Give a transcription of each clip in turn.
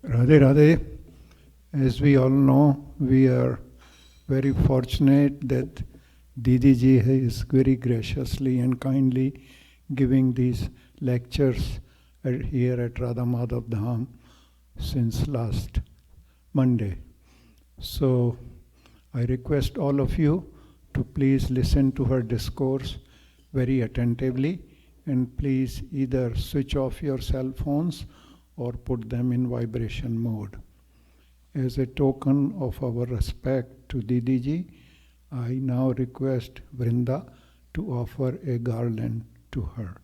Radhe Radhe. As we all know, we are very fortunate that Didi ji is very graciously and kindly giving these lectures here at Radha Madhav Dham since last Monday. So I request all of you to please listen to her discourse very attentively, and please either switch off your cell phones or put them in vibration mode. As a token of our respect to Didi ji, I now request Vrinda to offer a garland to her.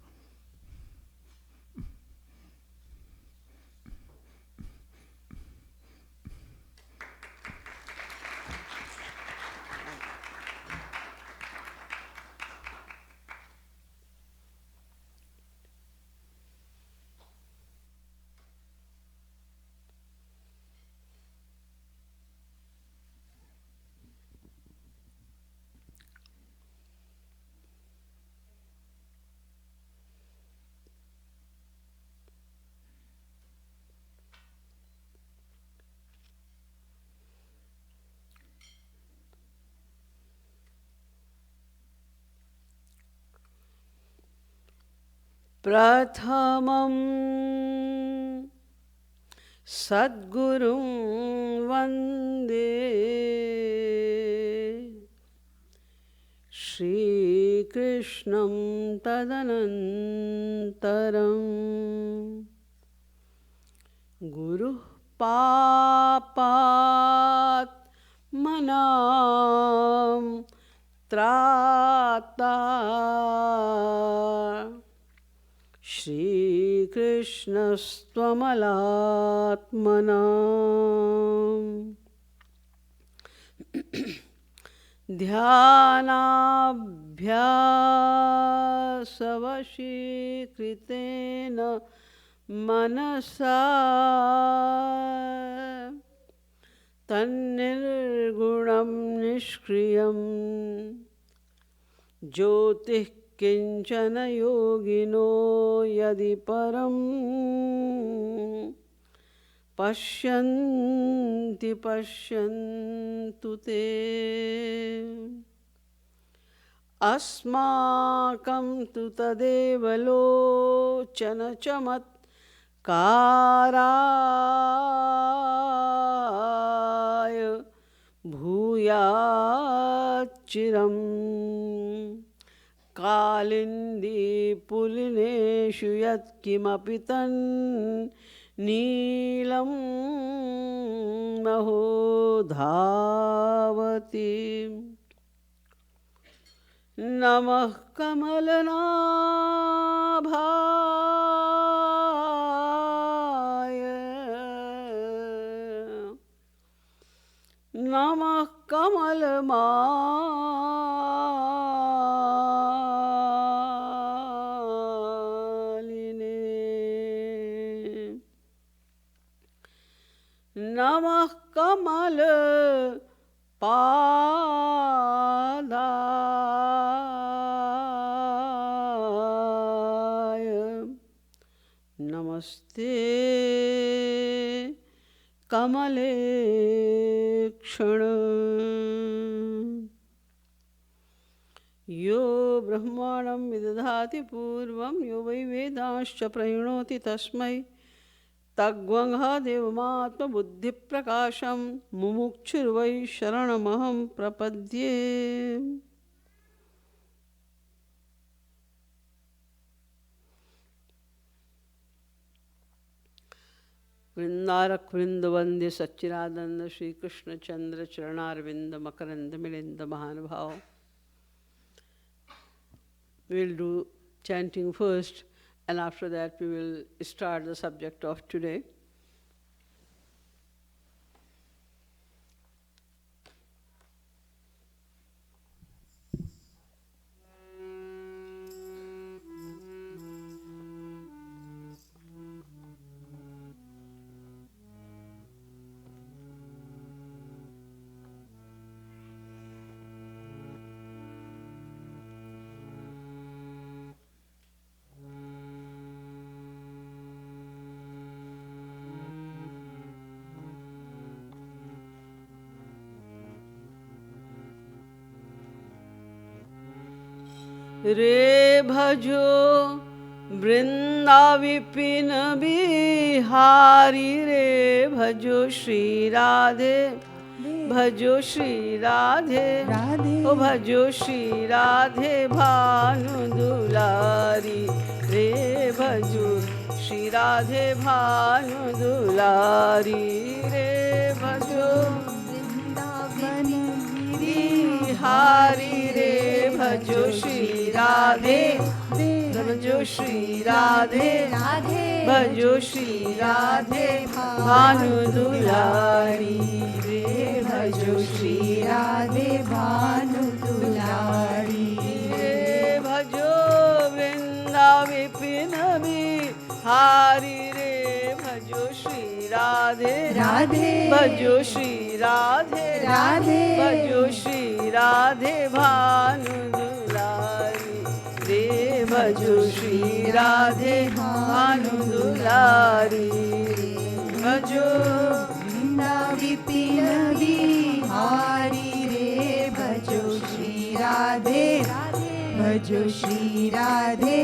प्रथमं सद्गुरुं वन्दे श्रीकृष्णं तदनन्तरं गुरुः पापात् मनां त्राता श्रीकृष्णस्त्वमलात्मना ध्यानाभ्यासवशीकृतेन मनसा तन्निर्गुणं निष्क्रियं ज्योतिः किंचन योगिनो यदि परं पश्यन्ति पश्यन्तु ते अस्माकं तु तदेव लोचनचमत्काराय भूयाच्चिरम् कालिन्दी पुलिनेषु यत्किमपि तन्नीलं महो धावति नमः कमलनाभाय नमः नमः कमल पादाय नमस्ते कमले क्षण यो ब्रह्माणं विदधाति पूर्वं यो वै वेदांश्च प्रणोति तस्मै तग्वंह देवमात्मबुद्धिप्रकाशं मुमुक्षुर्वै शरणमहं प्रपद्ये वृंदारक वृंद वंदे सच्चिदानंद श्री कृष्ण चंद्र चरणारविंद मकरंद मिलिंद महानुभाव. We will do chanting first, and after that we will start the subject of today. रे भजो वृंदा विपिन बिहारी रे भजो श्री राधे भजो श्री राधे ओ भजो श्री राधे भानु दुलारी रे भजो श्री राधे भानु दुलारी रे भजो वृंदावन बिहारी रे भजो श्री राधे भजो श्री राधे भजो श्री राधे भानु दुलारी रे भजो श्री राधे भानु दुलारी रे भजो वृंदा विपिन बिहारी रे भजो श्री राधे भजो श्री राधे भजो श्री राधे भानु दुलारी रे भजो श्री राधे भानु दुलारी भजो वृंदा विपिन बिहारी रे भजो श्री राधे भजो श्री राधे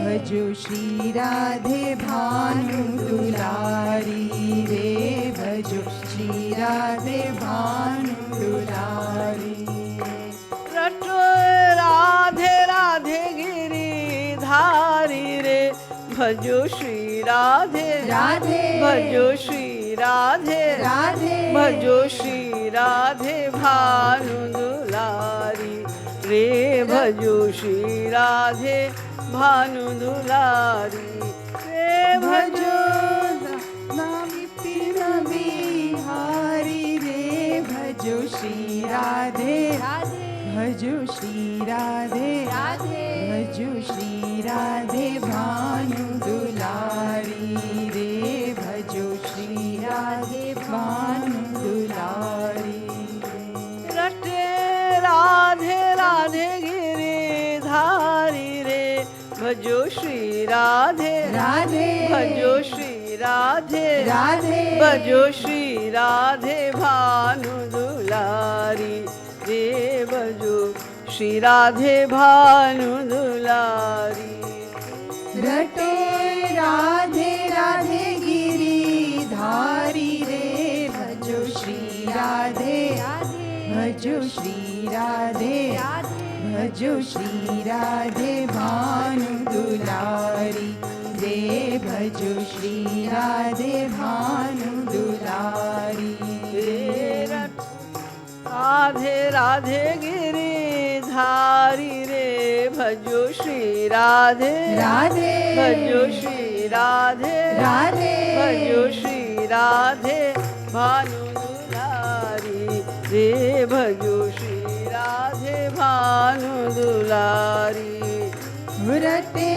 भजो श्री राधे भानु दुलारी रे भजो श्री राधे भानु दुलारी रटो राधे राधे गिरिधारी रे भजो श्री राधे भजो श्री राधे भजो श्री राधे भानु दुलारी रे भजो श्री राधे भानु दुलारी रे भजो विपिन बिहारी रे भजो श्री राधे भजो श्री राधे भजो श्री राधे भानु दुलारी रे भजो श्री राधे भानु दुलारी रटे राधे राधे गिरिधारी रे भजो श्री राधे भजो श्री राधे भजो श्री राधे भानु दुलारी रे भजो श्री राधे भानु दुलारी रटे राधे राधे गिरिधारी रे भजो श्री राधे भजो श्री राधे भजो श्री राधे भानु दुलारी रे भजो श्री राधे भानु दुलारी राधे राधे गिरिधारी रे भजो श्री राधे भजो श्री राधे भजो श्री राधे भानु दुलारी रे भजो श्री राधे भानु दुलारी रटे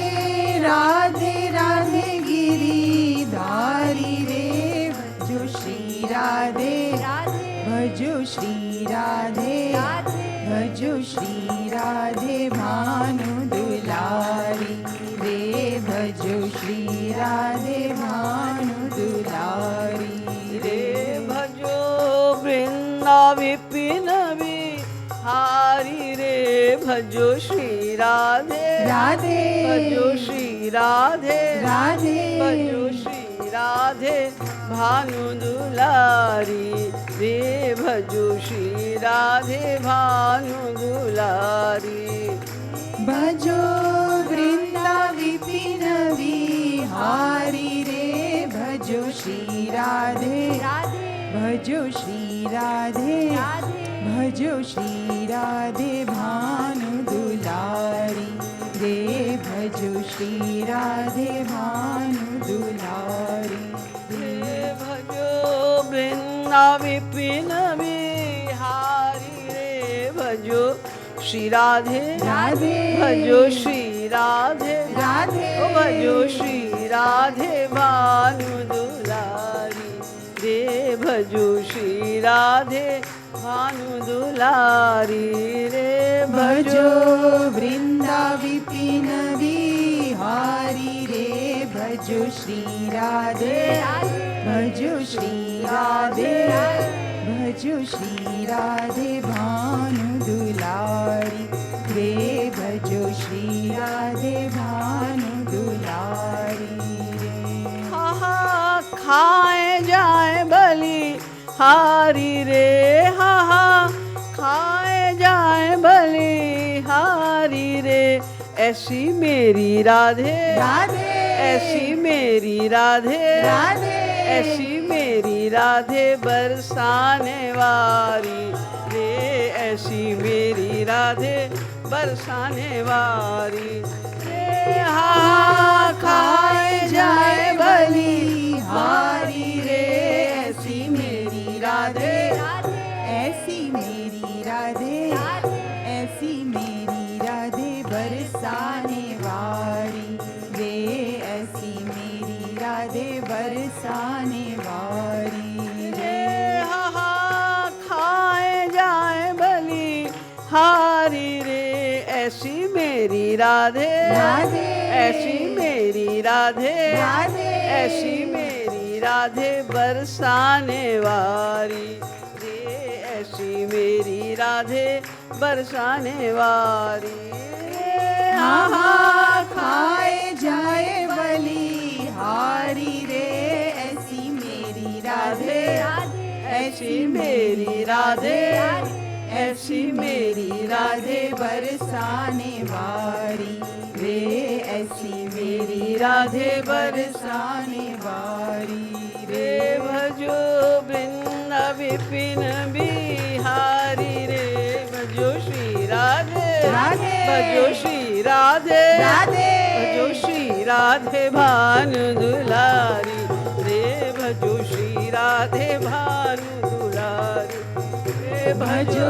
राधे राधे गिरिधारी रे भजो श्री राधे भजो श्री राधे भजो श्री राधे भानु दुलारी रे भजो श्री राधे भानु दुलारी रे भजो वृंदा विपिन बिहारी रे भजो श्री राधे भजो श्री राधे भजो श्री राधे भानु दुलारी रे भजो श्री राधे भानु दुलारी भजो वृंदा विपिन बिहारी रे भजो श्री राधे भजो श्री राधे भजो श्री राधे भानु दुलारी रे भजो श्री राधे भानु दुलारी रे भजो वृंदा विपिन बिहारी रे भजो श्री राधे भजो श्री राधे भजो श्री राधे भानु दुलारी रे भजो श्री राधे भानु दुलारी रे भजो वृंदा विपिन बिहारी रे भजो श्री राधे भजो श्री राधे भजो श्री राधे भानु दुलारी रे भजो हारी रे, हा हा खाए जाए भली हारी रे, ऐसी मेरी राधे राधे, ऐसी मेरी राधे राधे, ऐसी मेरी राधे बरसाने वाली रे, ऐसी मेरी राधे बरसाने वाली रे, हा खाए जाए भली हारी रे, ऐसी मेरी राधे, ऐसी मेरी राधे, ऐसी मेरी राधे बरसाने वाली रे, ऐसी मेरी राधे बरसाने वाली रे, हा हा खाए जाए भली हारी रे, ऐसी मेरी राधे राधे, ऐसी मेरी राधे राधे, ऐसी मेरी राधे बरसाने वाली रे, ऐसी मेरी राधे बरसाने वाली रे, हा हा खाए जाए बली हारी रे, ऐसी मेरी राधे, ऐसी मेरी राधे ऐसी मेरी राधे बरसाने वाली रे, ऐसी मेरी राधे बरसाने वाली रे, भजो वृंदा विपिन बिहारी रे, भजो श्री राधे राधे, भजो श्री राधे राधे, भजो श्री राधे भानु दुलारी रे, भजो श्री राधे भानु दुलारी रे, भजो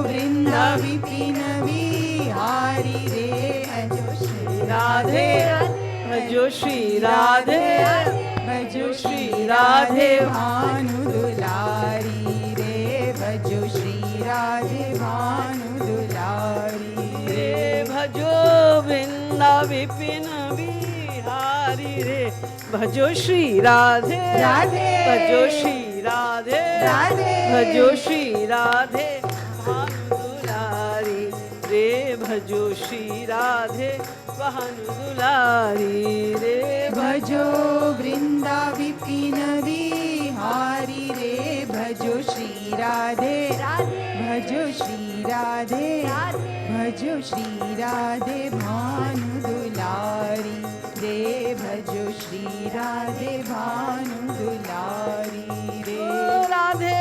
वृंदा विपिन बिहारी रे, भजो श्री राधे भजो श्री राधे भजो श्री राधे भानु दुलारी रे, भजो श्री राधे भानु दुलारी रे, भजो वृंदा विपिन बिहारी रे, भजो श्री राधे राधे, भजो श्री राधे राधे, भजो श्री राधे भानु दुलारी रे, भजो श्री राधे भानु दुलारी रे, भजो वृंदा विपिन बिहारी रे, भजो श्री राधे, भजो श्री राधे, भजो श्री राधे भानु दुलारी रे, भजो श्री राधे भानु दुलारी रे, राधे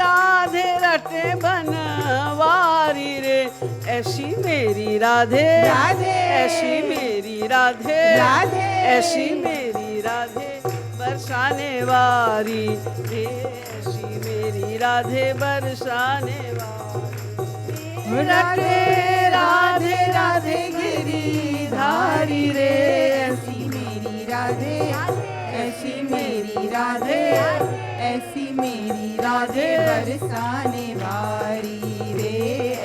राधे रटे बनवारी रे, ऐसी मेरी राधे राधे, ऐसी मेरी राधे राधे, ऐसी मेरी राधे बरसाने वाली रे, ऐसी मेरी राधे बरसाने वाली रटे राधे राधे गिरिधारी रे, ऐसी मेरी राधे, ऐसी मेरी राधे, ऐसी मेरी राधे बरसाने वाली रे,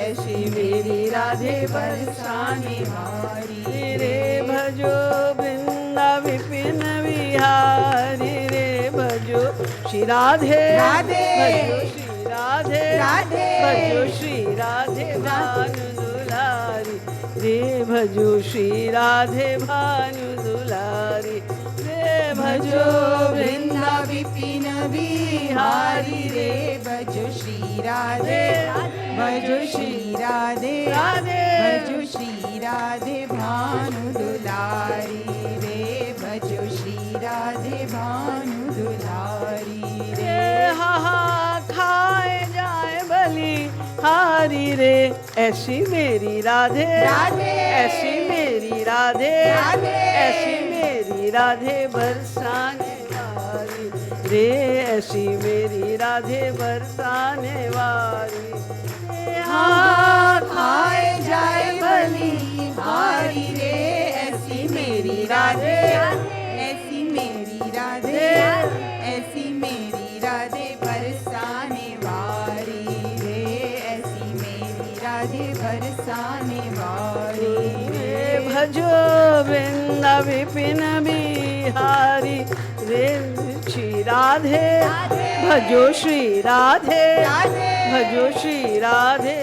ऐसी मेरी राधे बरसाने वाली रे, भजो वृंदा विपिन बिहारी रे, भजो श्री राधे राधे, भजो श्री राधे राधे, भजो श्री राधे भानु दुलारी रे, भजो श्री राधे भानु दुलारी रे, भजो वृंदा विपिन बिहारी रे, भजो श्री राधे, भजो श्री राधे, भजो श्री राधे भानु दुलारी रे, भजो श्री राधे भानु दुलारी रे, हा हा खाए जाए भली हारी रे, ऐसी मेरी राधे राधे, ऐसी मेरी राधे राधे, ऐसी मेरी राधे बरसाने वाली रे, ऐसी मेरी राधे बरसाने वाली रे, हाँ खाए जाए भली हारी रे, ऐसी मेरी राधे, ऐसी मेरी राधे, ऐसी मेरी राधे बरसाने वाली रे, ऐसी मेरी राधे बरसाने वाली रे, भजो वृंदा विपिन बिहारी रे, श्री राधे भजो श्री राधे भजो श्री राधे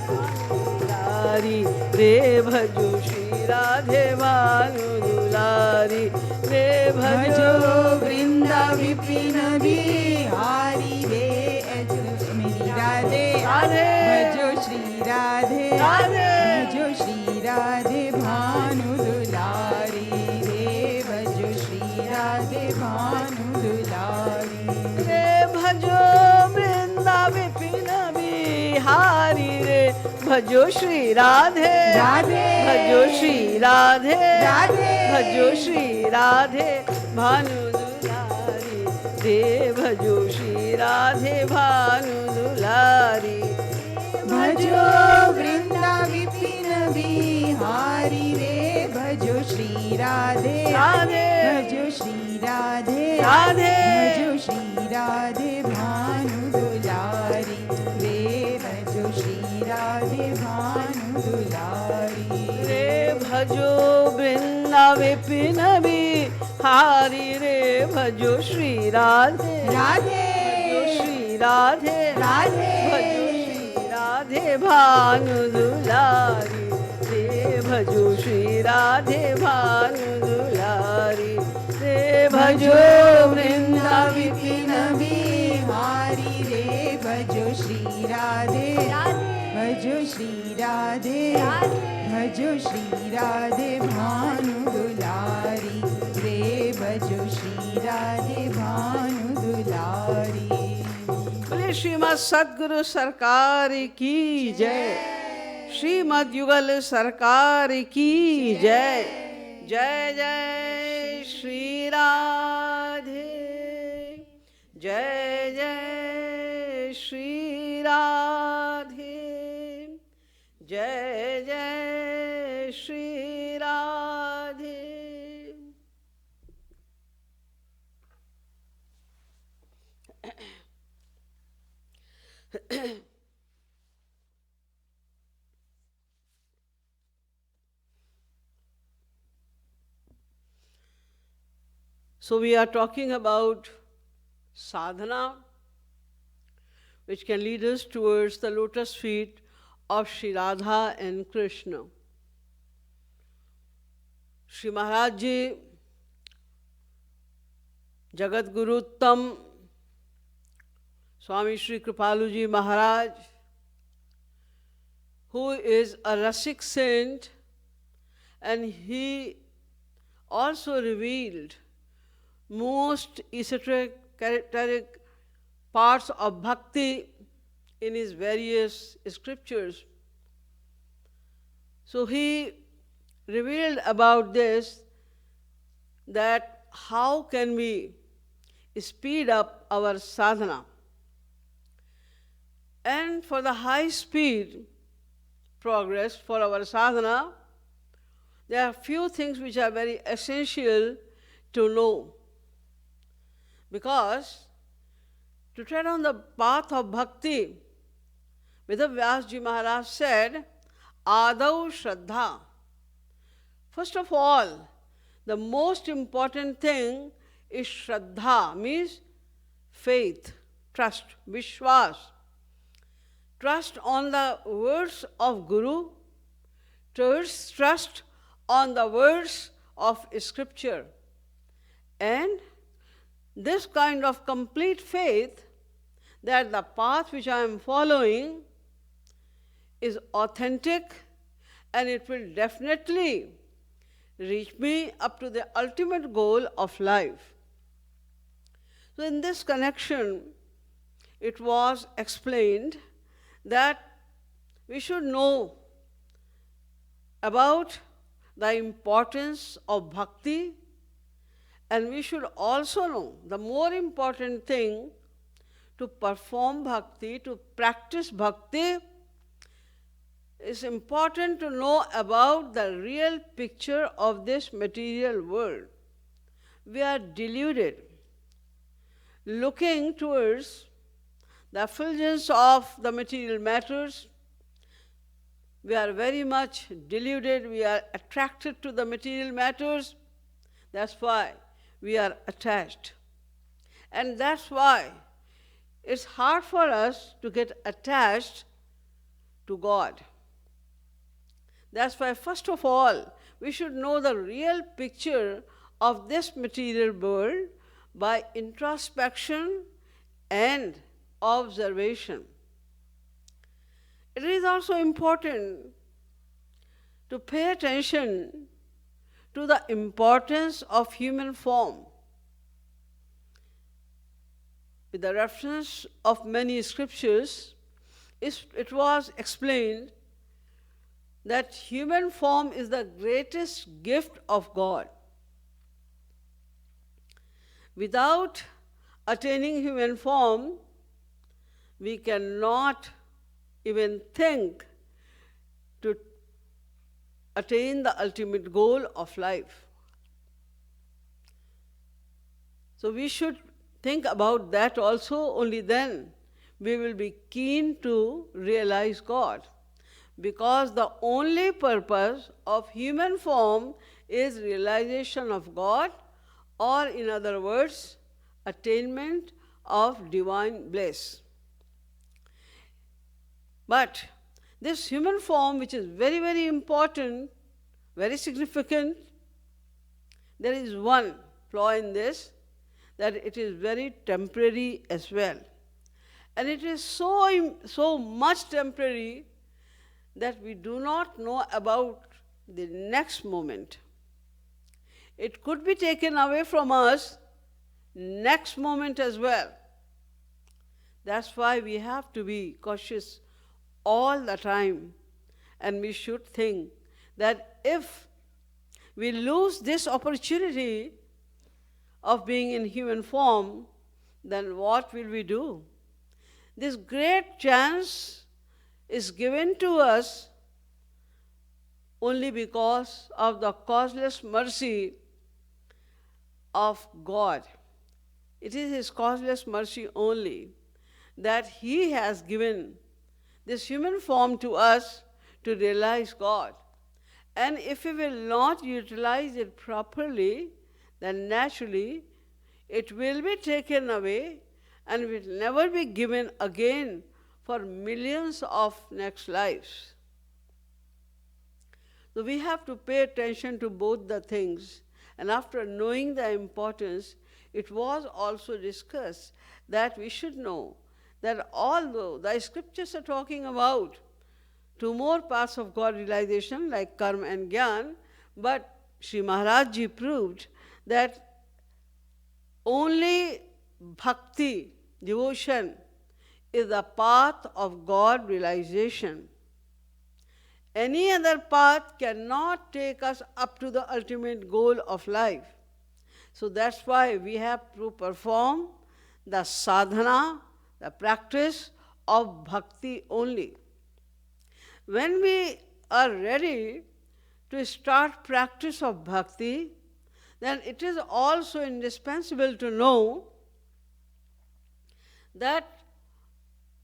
दुलारी रे, भजो श्री राधे भानु दुलारी रे, भजो भजो वृंदा विपिन बिहारी रे, भजो श्री राधे भानु दुलारी रे भजो श्री राधे भानु दुलारी रे भजो वृंदा विपिन बिहारी रे भजो श्री राधे राधे भजो श्री राधे राधे भजो श्री राधे भानु दुलारी रे भजो श्री राधे भानु दुलारी भजो वृंदा विपिन बिहारी रे भजो श्री राधे राधे भजो श्री राधे राधे भजो श्री राधे भानु दुलारी रे भजो श्री राधे भानु दुलारी रे भजो वृंदा विपिन बिहारी रे भजो श्री राधे राधे भजो श्री राधे राधे भजो श्री राधे भानु दुलारी रे भजो श्री राधे भानु दुलारी रे भजो वृंदा विपिन बिहारी रे भजो श्री राधे भजो श्री राधे भजो श्री राधे भानु दुलारी रे भजो श्री राधे भानु दुलारी बोले श्रीमद् सद्गुरु सरकार की जय श्रीमद् युगल सरकार की जय जय जय श्री राधे जय जय श्री राधे जय जय Shri Radhe So we are talking about sadhana, which can lead us towards the lotus feet of Sri Radha and Krishna. Sri Maharaj Ji, Jagat Guru Uttam, Swami Sri Kripalu Ji Maharaj, who is a Rasik saint, and he also revealed most esoteric characteristic parts of bhakti in his various scriptures. So he revealed about this, that how can we speed up our sadhana. And for the high speed progress for our sadhana, there are few things which are very essential to know. Because to tread on the path of bhakti, Vyas Ji Maharaj said, Adau Shraddha. First of all, the most important thing is Shraddha, means faith, trust, Vishwas. Trust on the words of Guru, trust on the words of Scripture. And this kind of complete faith that the path which I am following is authentic and it will definitely reach me up to the ultimate goal of life. So in this connection, it was explained that we should know about the importance of bhakti, and we should also know the more important thing to perform bhakti, to practice bhakti. It's important to know about the real picture of this material world. We are deluded, looking towards the effulgence of the material matters. We are very much deluded, we are attracted to the material matters. That's why we are attached. And that's why it's hard for us to get attached to God. That's why, first of all, we should know the real picture of this material world by introspection and observation. It is also important to pay attention to the importance of human form. With the reference of many scriptures, it was explained that human form is the greatest gift of God. Without attaining human form, we cannot even think to attain the ultimate goal of life. So we should think about that also, only then we will be keen to realize God. Because the only purpose of human form is realization of God, or in other words, attainment of divine bliss. But this human form, which is very, very important, very significant, there is one flaw in this, that it is very temporary as well. And it is so much temporary that we do not know about the next moment. It could be taken away from us next moment as well. That's why we have to be cautious all the time, and we should think that if we lose this opportunity of being in human form, then what will we do? This great chance is given to us only because of the causeless mercy of God. It is His causeless mercy only that He has given this human form to us to realize God. And if we will not utilize it properly, then naturally it will be taken away and will never be given again for millions of next lives. So we have to pay attention to both the things. And after knowing the importance, it was also discussed that we should know that although the scriptures are talking about two more paths of God realization like karma and jnana, but Sri Maharaj Ji proved that only bhakti, devotion, is the path of God realization. Any other path cannot take us up to the ultimate goal of life. So that's why we have to perform the sadhana, the practice of bhakti only. When we are ready to start practice of bhakti, then it is also indispensable to know that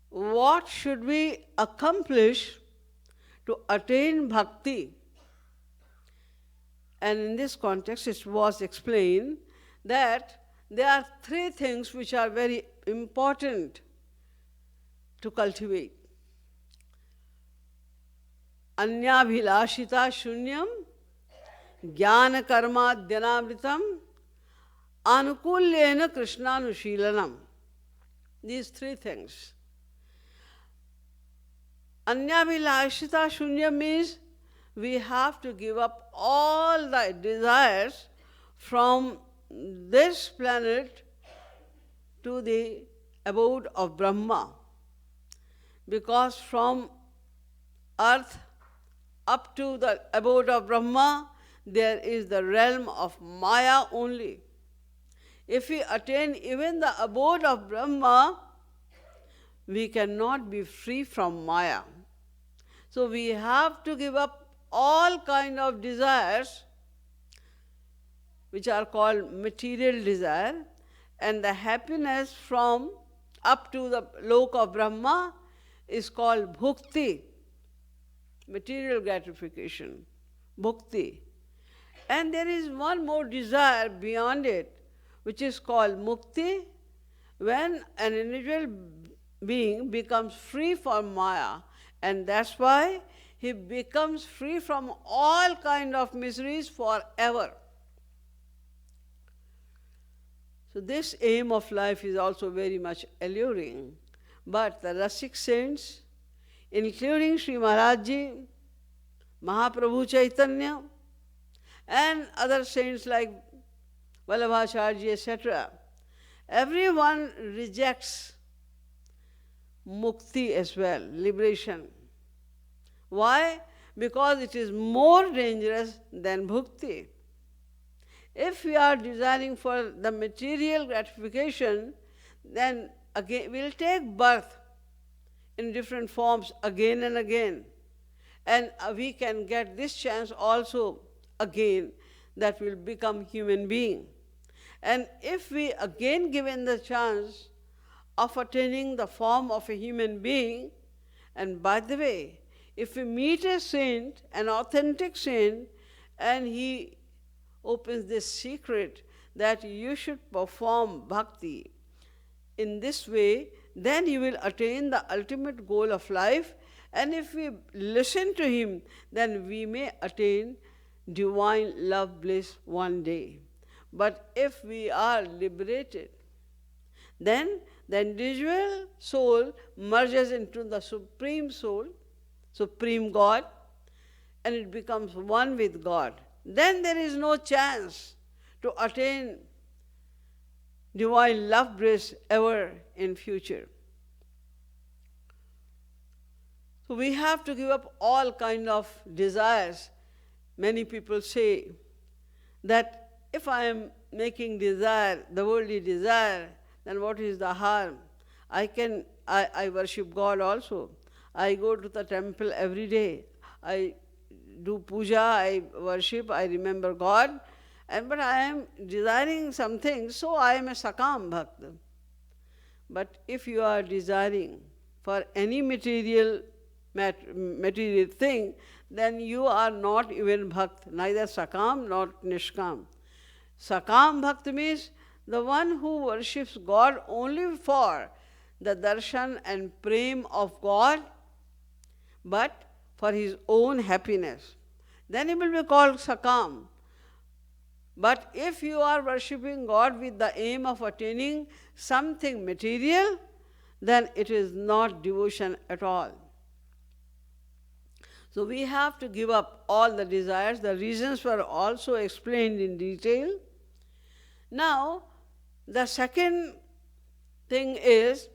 what should we accomplish to attain bhakti. And in this context, it was explained that there are three things which are very important to cultivate. Anyabhilashita shunyam, jnana karma dhyanamritam, anukulyena krishnanushilanam. These three things. Anyabhilashita shunyam means we have to give up all the desires from this planet to the abode of Brahma. Because from earth up to the abode of Brahma, there is the realm of Maya only. If we attain even the abode of Brahma, we cannot be free from Maya. So we have to give up all kind of desires, which are called material desire, and the happiness from up to the lok of Brahma is called bhukti, material gratification, bhukti. And there is one more desire beyond it, which is called mukti, when an individual being becomes free from Maya, and that's why he becomes free from all kind of miseries forever. So this aim of life is also very much alluring. But the Rasik saints, including Sri Maharaj Ji, Mahaprabhu Chaitanya, and other saints like Vallabhacharya, etc. Everyone rejects mukti as well, liberation. Why? Because it is more dangerous than bhukti. If we are desiring for the material gratification, then again we'll take birth in different forms again and again. And we can get this chance also again that we'll become human being. And if we again given the chance of attaining the form of a human being, and by the way, if we meet a saint, an authentic saint, and he opens this secret that you should perform bhakti in this way, then you will attain the ultimate goal of life. And if we listen to him, then we may attain divine love bliss one day. But if we are liberated, then the individual soul merges into the Supreme Soul, Supreme God, and it becomes one with God. Then there is no chance to attain divine love bliss ever in future. So we have to give up all kind of desires. Many people say that if I am making desire, the worldly desire, then what is the harm? I worship God also. I go to the temple every day. I do puja, I worship, I remember God. But I am desiring something, so I am a sakam bhakta. But if you are desiring for any material thing, then you are not even bhakt, neither sakam nor nishkam. Sakam bhakt means the one who worships God only for the darshan and prem of God, but for his own happiness. Then it will be called sakam. But if you are worshipping God with the aim of attaining something material, then it is not devotion at all. So we have to give up all the desires. The reasons were also explained in detail. Now, the second thing is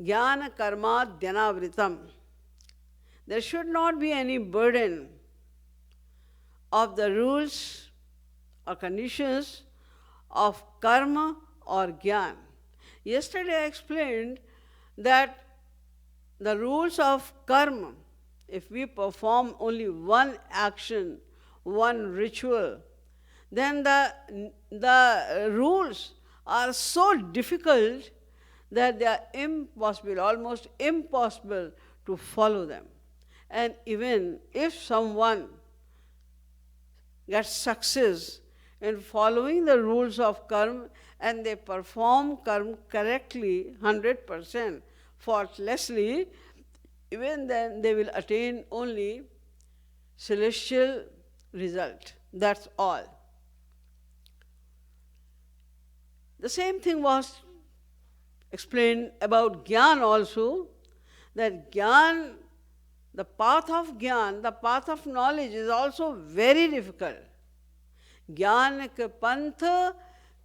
jnana karma dhyanavritam. There should not be any burden of the rules or conditions of karma or jnana. Yesterday I explained that the rules of karma, if we perform only one action, one ritual, then the rules are so difficult that they are impossible, almost impossible to follow them. And even if someone gets success in following the rules of karma and they perform karma correctly, 100%, faultlessly, even then they will attain only celestial result. That's all. The same thing was explained about Gyan also, that Gyan, the path of Gyan, the path of knowledge is also very difficult. Gyan ke panth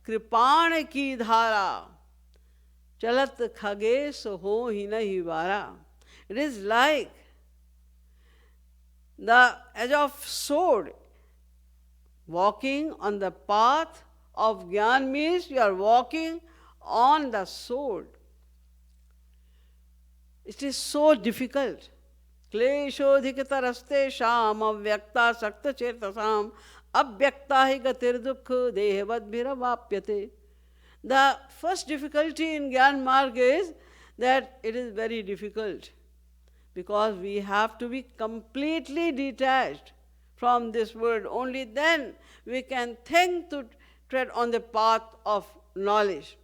kripaan ki dhara, chalat khage so ho hi nahi vara. It is like the edge of sword. Walking on the path of Gyan means you are walking on the sword. It is so difficult. Kleshodhikataraste sham avyakta sakta chetasam abhyakta hi gatir dukh dehavadbhiravapyate. The first difficulty in Gyan Marg is that it is very difficult because we have to be completely detached from this world. Only then we can think to tread on the path of knowledge.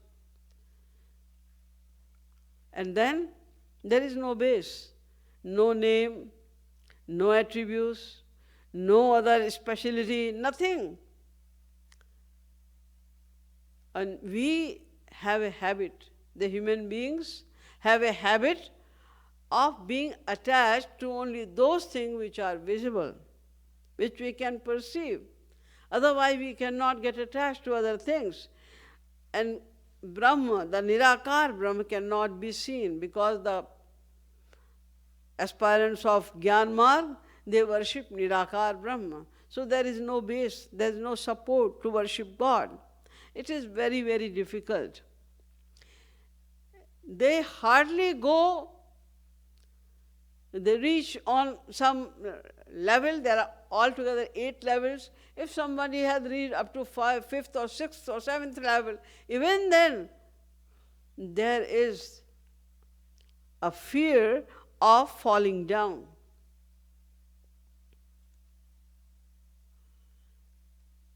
And then there is no base, no name, no attributes, no other speciality, nothing. And we have a habit, the human beings have a habit of being attached to only those things which are visible, which we can perceive. Otherwise, we cannot get attached to other things. And Brahma, the Nirakar Brahma, cannot be seen because the aspirants of Gyan Marg, they worship Nirakar Brahma. So there is no base, there is no support to worship God. It is very, very difficult. They hardly go, they reach on some level, there are altogether 8 levels. If somebody has reached up to 5th or 6th or 7th level, even then there is a fear of falling down.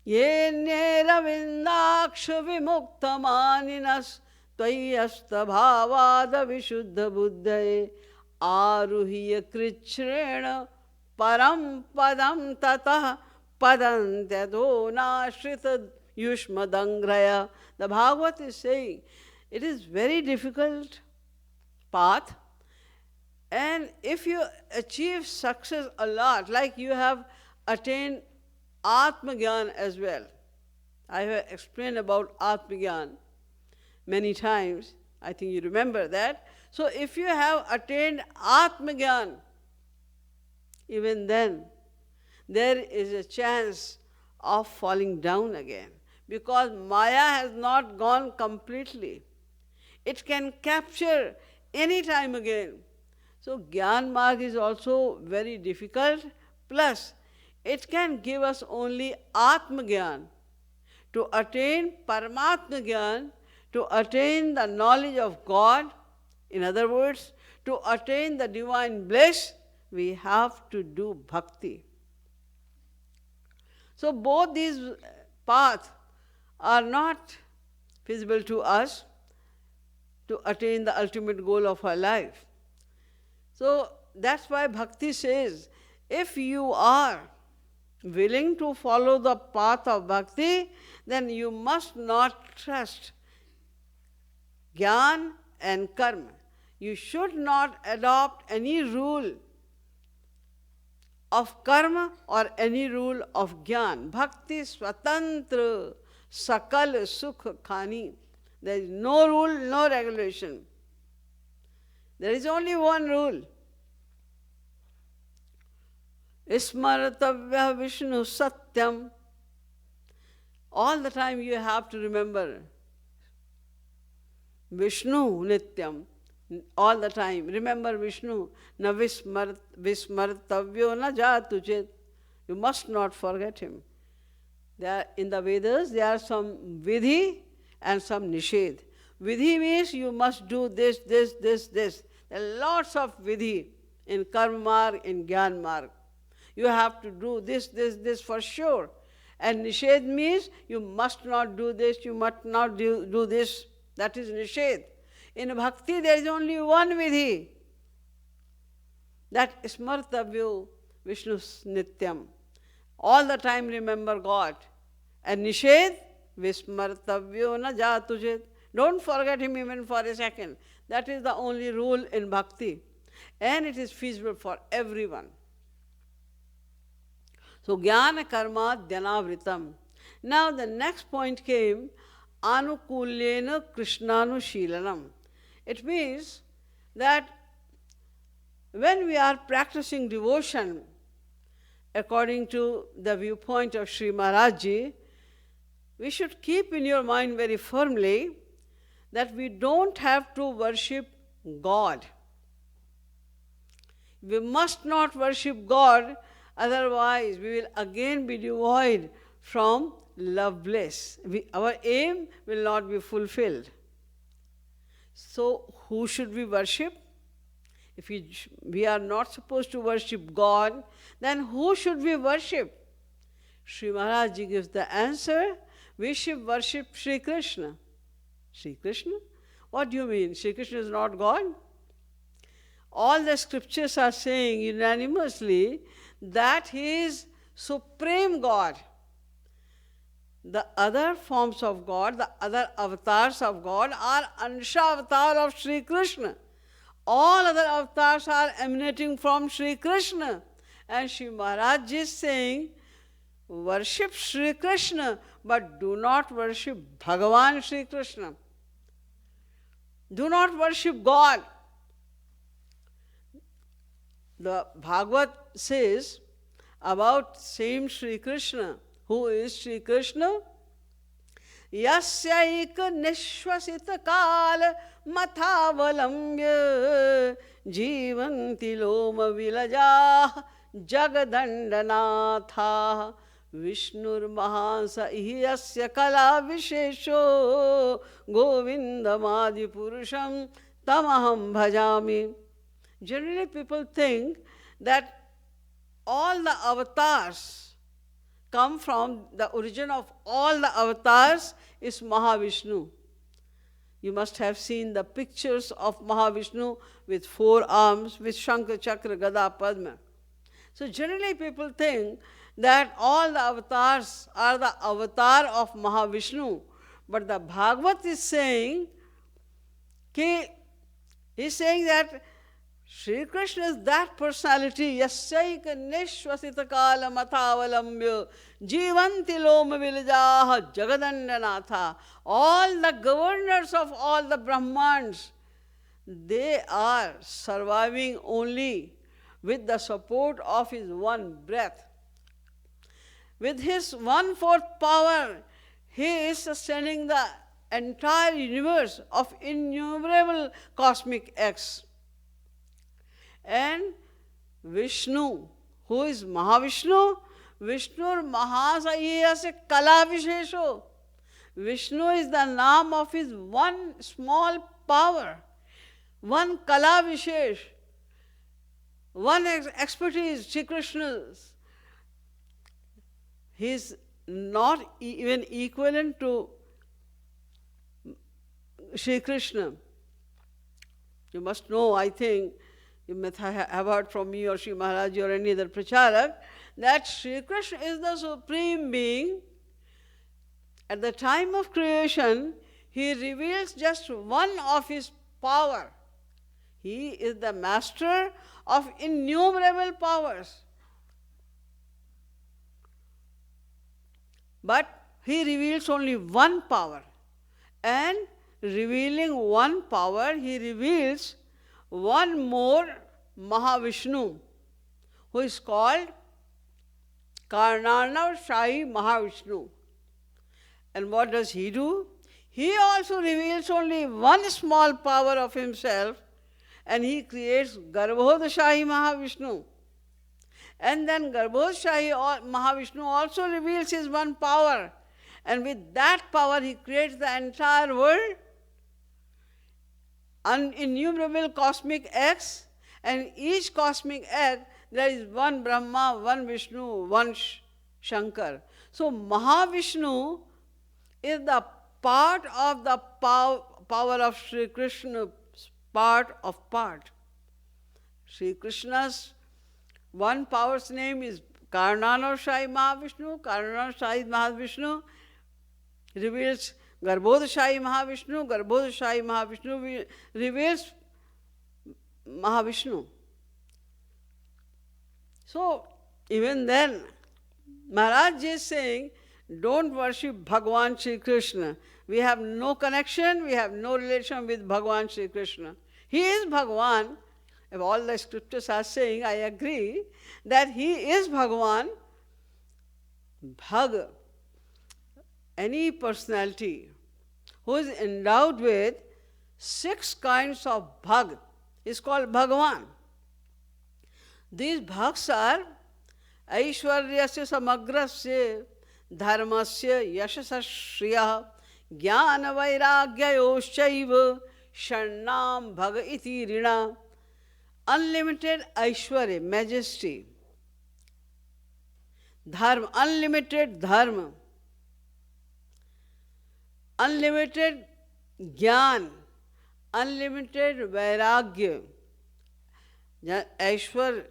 Ye ravindaksha vimuktamaninas tvayasta bhavada vishuddha buddhaye aruhiya krichrena param padam tatah padantyado nashrita yushmadangraya. The Bhagavad is saying it is very difficult path, and if you achieve success a lot, like you have attained Atmagyan as well. I have explained about Atmagyan many times. I think you remember that. So if you have attained Atmagyan, even then there is a chance of falling down again, because Maya has not gone completely. It can capture any time again. So Gyan Marg is also very difficult, plus it can give us only Atmagyan. To attain Paramatma Gyan, to attain the knowledge of God, in other words, to attain the divine bliss, we have to do bhakti. So both these paths are not feasible to us to attain the ultimate goal of our life. So that's why bhakti says, if you are willing to follow the path of bhakti, then you must not trust jnana and karma. You should not adopt any rule of karma or any rule of jnana. Bhakti swatantra sakal sukh khani. There is no rule, no regulation. There is only one rule. Smaratavya Vishnu Satyam. All the time you have to remember Vishnu Nityam. All the time. Remember Vishnu. Na vismaratavyo na jatu chet. You must not forget him. In the Vedas, there are some vidhi and some nishedh. Vidhi means you must do this, this, this, this. There are lots of vidhi in karma marg, in jnana marg. You have to do this, this, this for sure. And nishedh means you must not do this, you must not do this. That is nishedh. In bhakti there is only one vidhi. That smartavyo Vishnu nityam. All the time remember God. And nishedh vismartavyo na jatujit. Don't forget him even for a second. That is the only rule in bhakti. And it is feasible for everyone. So, jnana karma dhyanavritam. Now the next point came, anukulyena krishnanushilanam. It means that when we are practicing devotion, according to the viewpoint of Sri Maharaj Ji, we should keep in your mind very firmly that we don't have to worship God. We must not worship God, otherwise we will again be devoid from love bliss. Our aim will not be fulfilled. So who should we worship? If we are not supposed to worship God, then who should we worship? Sri Maharaj Ji gives the answer, we should worship Sri Krishna. Sri Krishna? What do you mean? Sri Krishna is not God? All the scriptures are saying unanimously that he is supreme God. The other forms of God, the other avatars of God are Ansha avatar of Sri Krishna. all other avatars are emanating from Sri Krishna. And Shri Maharaj is saying, worship Sri Krishna, but do not worship Bhagavan Sri Krishna. Do not worship God. The Bhagavad says about same Sri Krishna. Who is Sri Krishna? Yasyaik nishwasita kal mathavalambya jivanti loma vilajah jagadandanathah Vishnur mahasa ihiyasya kala vishesho govindamadi purusham tamaham bhajami. Generally people think that all the avatars come from the origin of all the avatars is Mahavishnu. You must have seen the pictures of Mahavishnu with 4 arms, with Shankha, Chakra, Gada, Padma. So generally people think that all the avatars are the avatar of Mahavishnu. But the Bhagavad is saying, that Sri Krishna is that personality, Yasyaika nishwasita kala mathavalambya jivanti loma vilajaha jagadandanatha. All the governors of all the Brahmans, they are surviving only with the support of his one breath. With his 1/4 power, he is sustaining the entire universe of innumerable cosmic acts. And Vishnu, who is Mahavishnu? Vishnu Mahasayase Kala Vishesho. Vishnu is the name of his one small power, one Kala Vishesh, one expertise, Shri Krishna's. He is not even equivalent to Shri Krishna. You must know, I think, you may have heard from me or Shri Maharaj or any other pracharak, that Shri Krishna is the supreme being. At the time of creation, he reveals just one of his power. He is the master of innumerable powers. But he reveals only one power. And revealing one power, he reveals one more Mahavishnu, who is called Karnarnav Shahi Mahavishnu. And what does he do? He also reveals only one small power of himself, and he creates Garbhodashahi Mahavishnu. And then Garbhodashahi Mahavishnu also reveals his one power, and with that power he creates the entire world, innumerable cosmic acts, and each cosmic act there is one Brahma, one Vishnu, one Shankar. So Mahavishnu is the part of the power of Sri Krishna, part of part. Sri Krishna's one power's name is Karnarnav Mahavishnu. Karnarnav Mahavishnu reveals Garbhodashahi Mahavishnu. Garbhodashahi Mahavishnu reveals Mahavishnu. So, even then, Maharaj is saying, don't worship Bhagavan Sri Krishna. We have no connection, we have no relation with Bhagavan Sri Krishna. He is Bhagavan. If all the scriptures are saying, I agree, that he is Bhagavan. Bhag, any personality who is endowed with 6 kinds of bhag is called Bhagavan. These bhags are Aishwaryasya Samagrasya Dharmasya Yashasa Shriya Jnana Vairagyayoschaiva Sharnam Bhag iti Rina. Unlimited Aishwarya, majesty. Dharma, unlimited dharma. Unlimited jnana, unlimited vairagya. Aishwar,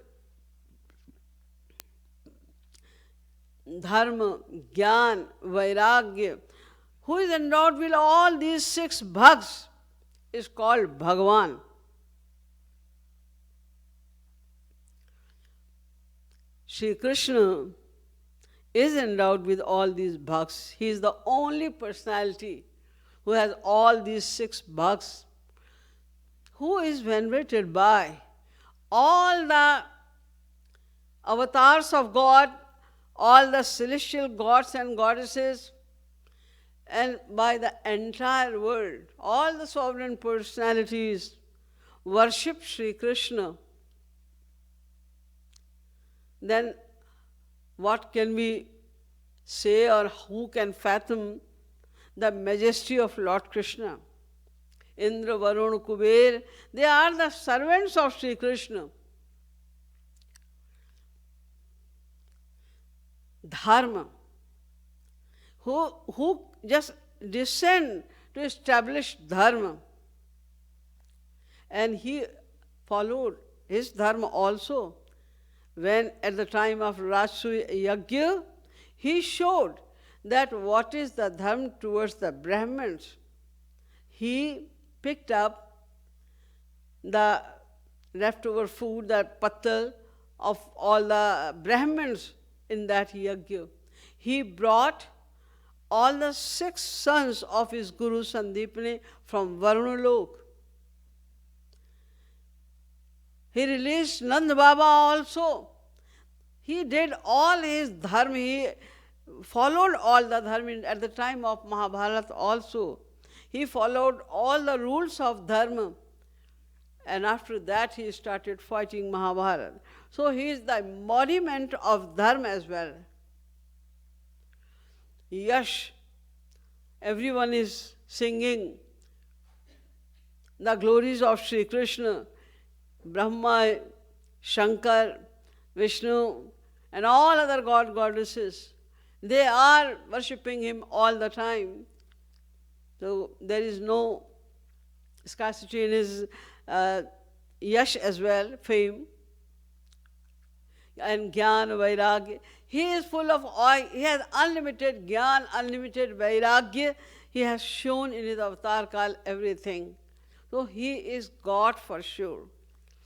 dharma, jnana, vairagya. Who is endowed with all these 6 bhags is called Bhagavan. Sri Krishna is endowed with all these bhags. He is the only personality who has all these 6 bhags, who is venerated by all the avatars of God, all the celestial gods and goddesses, and by the entire world. All the sovereign personalities worship Sri Krishna. Then what can we say, or who can fathom the majesty of Lord Krishna? Indra, Varun, Kuber, they are the servants of Sri Krishna. Dharma, who just descend to establish dharma. And he followed his dharma also. When at the time of Rajsuya Yajna, he showed that what is the dharma towards the Brahmins. He picked up the leftover food, the pattal of all the Brahmins in that yajna. He brought all the 6 sons of his Guru Sandipani from Varunalok. He released Nand Baba also. He did all his dharma. He followed all the dharma at the time of Mahabharata also. He followed all the rules of dharma. And after that he started fighting Mahabharata. So he is the embodiment of dharma as well. Yash, everyone is singing the glories of Sri Krishna. Brahma, Shankar, Vishnu, and all other goddesses, they are worshipping him all the time. So there is no scarcity in his yash as well, fame, and Gyan, Vairagya. He is full of oil. He has unlimited Gyan, unlimited Vairagya. He has shown in his avatar Kal everything. So he is God for sure.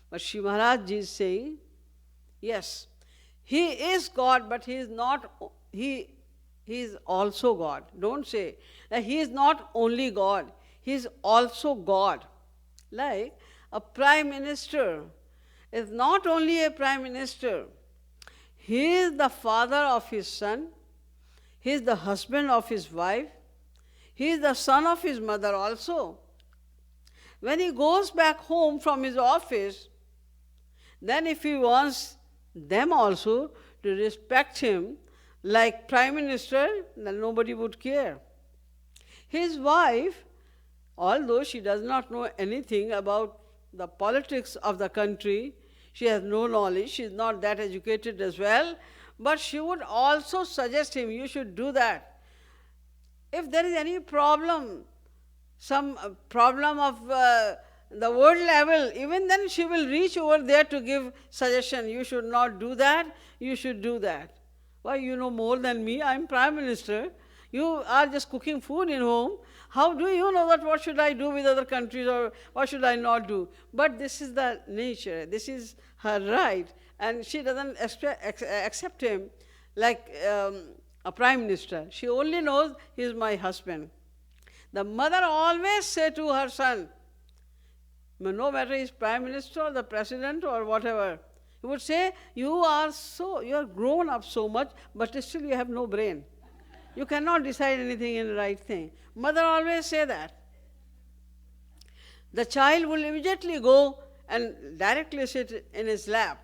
But Shri Maharaj Ji is saying, yes, he is God, but he is not, he is also God. Don't say that he is not only God, he is also God. Like a prime minister is not only a prime minister, he is the father of his son, he is the husband of his wife, he is the son of his mother also. When he goes back home from his office, then if he wants them also to respect him like prime minister, then nobody would care. His wife, although she does not know anything about the politics of the country, she has no knowledge, she is not that educated as well, but she would also suggest him, you should do that. If there is any problem, some problem of the world level, even then she will reach over there to give suggestion. You should not do that, you should do that. Why, you know more than me, I am Prime Minister. You are just cooking food in home. How do you know that what should I do with other countries or what should I not do? But this is the nature, this is her right. And she doesn't accept him like a Prime Minister. She only knows he is my husband. The mother always say to her son, no matter he is Prime Minister or the President or whatever, he would say, you are grown up so much, but still you have no brain. You cannot decide anything in the right thing. Mother always say that. The child will immediately go and directly sit in his lap.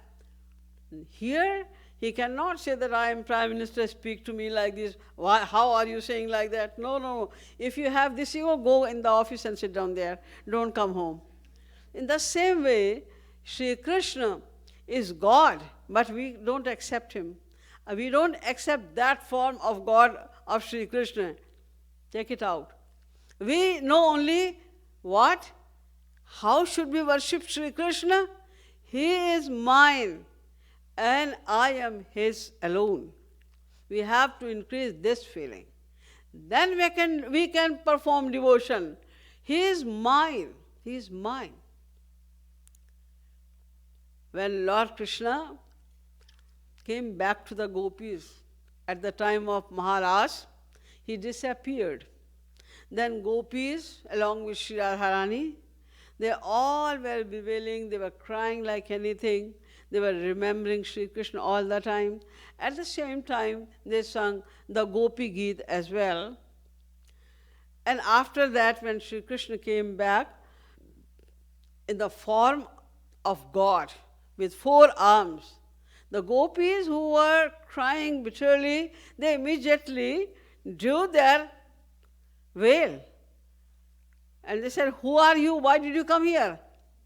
Here, he cannot say that I am Prime Minister, speak to me like this. Why, how are you saying like that? No, no. If you have this ego, go in the office and sit down there. Don't come home. In the same way, Sri Krishna is God, but we don't accept him. We don't accept that form of God of Sri Krishna. Take it out. We know only what? How should we worship Sri Krishna? He is mine and I am his alone. We have to increase this feeling. Then we can perform devotion. He is mine. He is mine. When Lord Krishna came back to the gopis at the time of Maharaj, he disappeared. Then gopis, along with Shri Radharani, they all were bewailing, they were crying like anything. They were remembering Sri Krishna all the time. At the same time, they sung the Gopi Geet as well. And after that, when Sri Krishna came back in the form of God with 4 arms, the gopis who were crying bitterly, they immediately drew their veil. And they said, "Who are you? Why did you come here?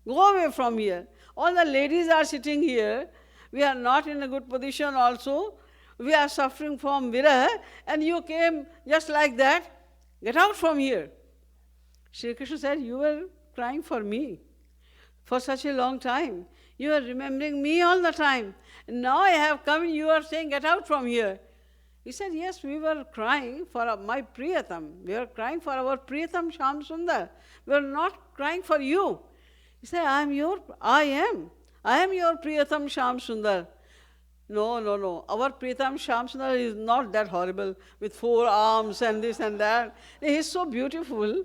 Go away from here. All the ladies are sitting here. We are not in a good position also. We are suffering from viraha, and you came just like that. Get out from here." Shri Krishna said, "You were crying for me for such a long time. You are remembering me all the time. And now I have come and you are saying, get out from here." He said, "Yes, we were crying for my Priyatam. We were crying for our Priyatam Shyam Sundar. We were not crying for you." He said, I am your Priyatam Shyam Sundar." No. Our Priyatam Shyam Sundar is not that horrible with 4 arms and this and that. He is so beautiful.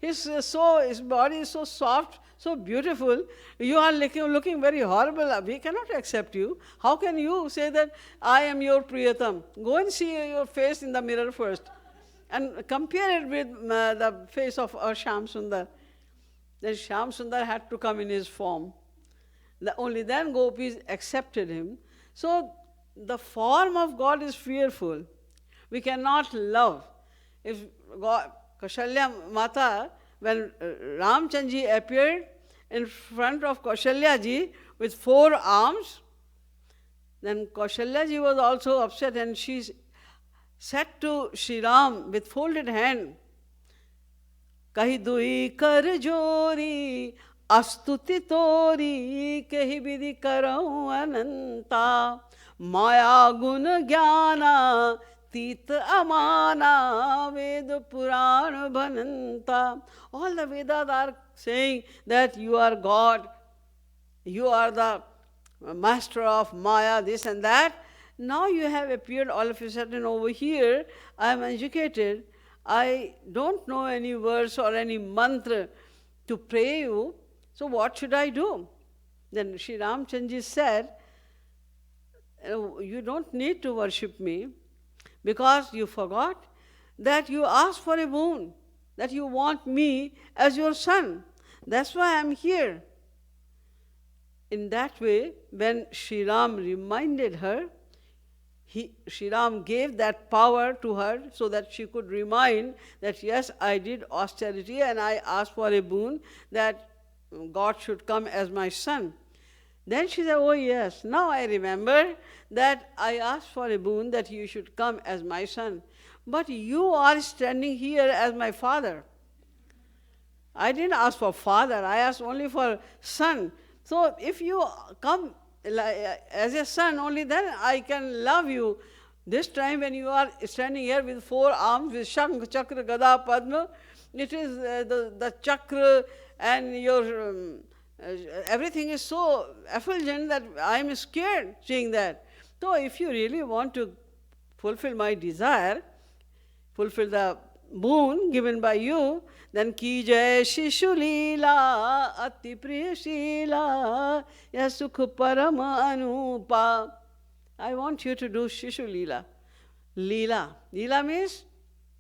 His body is so soft, so beautiful. You are looking very horrible. We cannot accept you. How can you say that I am your Priyatam? Go and see your face in the mirror first and compare it with the face of our Shyam Sundar. Then Shyam Sundar had to come in his form. Only then gopis accepted him. So the form of God is fearful. We cannot love. If God, Kaushalya Mata, when Ramchandji appeared in front of Kaushalya ji with 4 arms, then Kaushalya ji was also upset, and she said to Shri Ram with folded hand, "Kahi dui kar jori, astuti tori, kehi vidhi karau ananta, maya gun jnana, tit amana, ved puran bhananta." All the Vedas are saying that you are God, you are the master of Maya, this and that. Now you have appeared all of a sudden over here. I am educated. I don't know any verse or any mantra to pray you. So what should I do? Then Sri Ramchandji said, "You don't need to worship me, because you forgot that you asked for a boon, that you want me as your son. That's why I'm here." In that way, when Sri Ram reminded her, Sri Ram gave that power to her so that she could remind that, yes, I did austerity and I asked for a boon that God should come as my son. Then she said, "Oh yes, now I remember that I asked for a boon that you should come as my son. But you are standing here as my father. I didn't ask for father, I asked only for son. So if you come as a son, only then I can love you. This time when you are standing here with 4 arms, with Shankh, Chakra, Gada, Padma, it is the chakra and your everything is so effulgent that I am scared seeing that. So if you really want to fulfill my desire, fulfill the boon given by you, then ki jai shishu leela ati priya sheela ya sukh parama anupa. I want you to do shishu leela. Leela. Leela means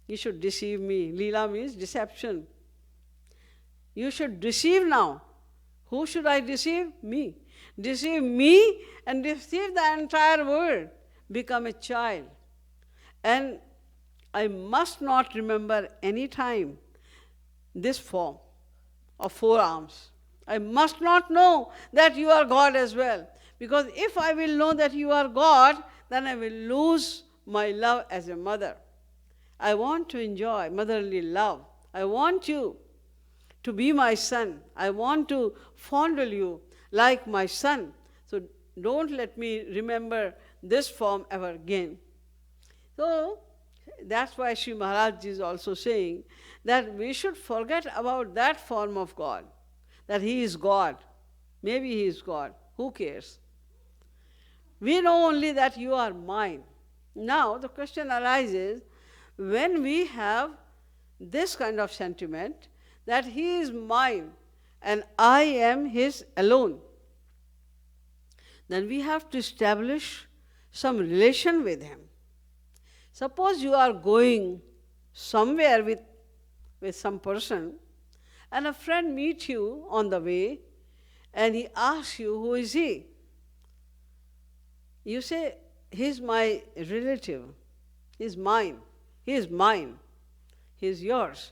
you should deceive me. Leela means deception. You should deceive now. Who should I deceive? Me. Deceive me and deceive the entire world. Become a child. And I must not remember any time this form of 4 arms. I must not know that you are God as well. Because if I will know that you are God, then I will lose my love as a mother. I want to enjoy motherly love. I want you to be my son. I want to fondle you like my son. So don't let me remember this form ever again. So that's why Sri Maharaj is also saying that we should forget about that form of God, that he is God. Maybe he is God. Who cares? we know only that you are mine. Now the question arises, when we have this kind of sentiment that he is mine and I am his alone, then we have to establish some relation with him. Suppose you are going somewhere with some person and a friend meets you on the way and he asks you, who is he? You say, he's my relative, he's mine, he is mine, he is yours.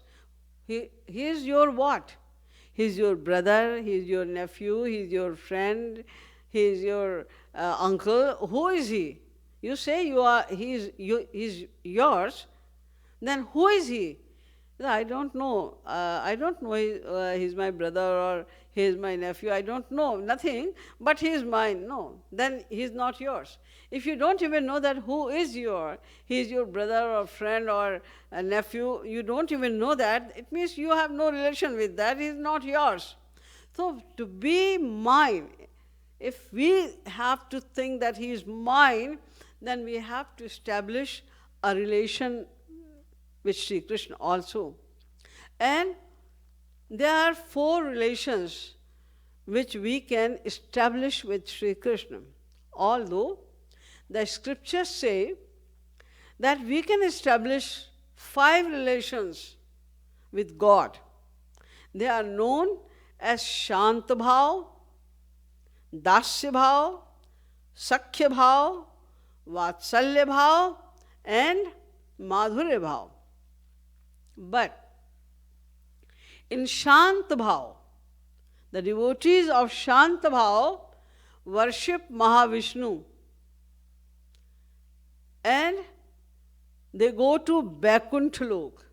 He is your what? He is your brother, he is your nephew, he is your friend, he is your uncle. Who is he? You say he is yours, then who is he? I don't know. I don't know he's my brother or he is my nephew. I don't know, nothing, but he is mine. No, then he is not yours. If you don't even know that who is he is your brother or friend or a nephew, you don't even know that, it means you have no relation with that, he is not yours. So to be mine, if we have to think that he is mine, then we have to establish a relation with Sri Krishna also. And there are 4 relations which we can establish with Sri Krishna. Although the scriptures say that we can establish 5 relations with God. They are known as Shanta Bhav, Dasya Bhav, Sakhya Bhav, Vatsalya Bhav, and Madhurya Bhav. But in Shanta Bhav, the devotees of Shanta Bhav worship Mahavishnu and they go to Vaikuntha Lok.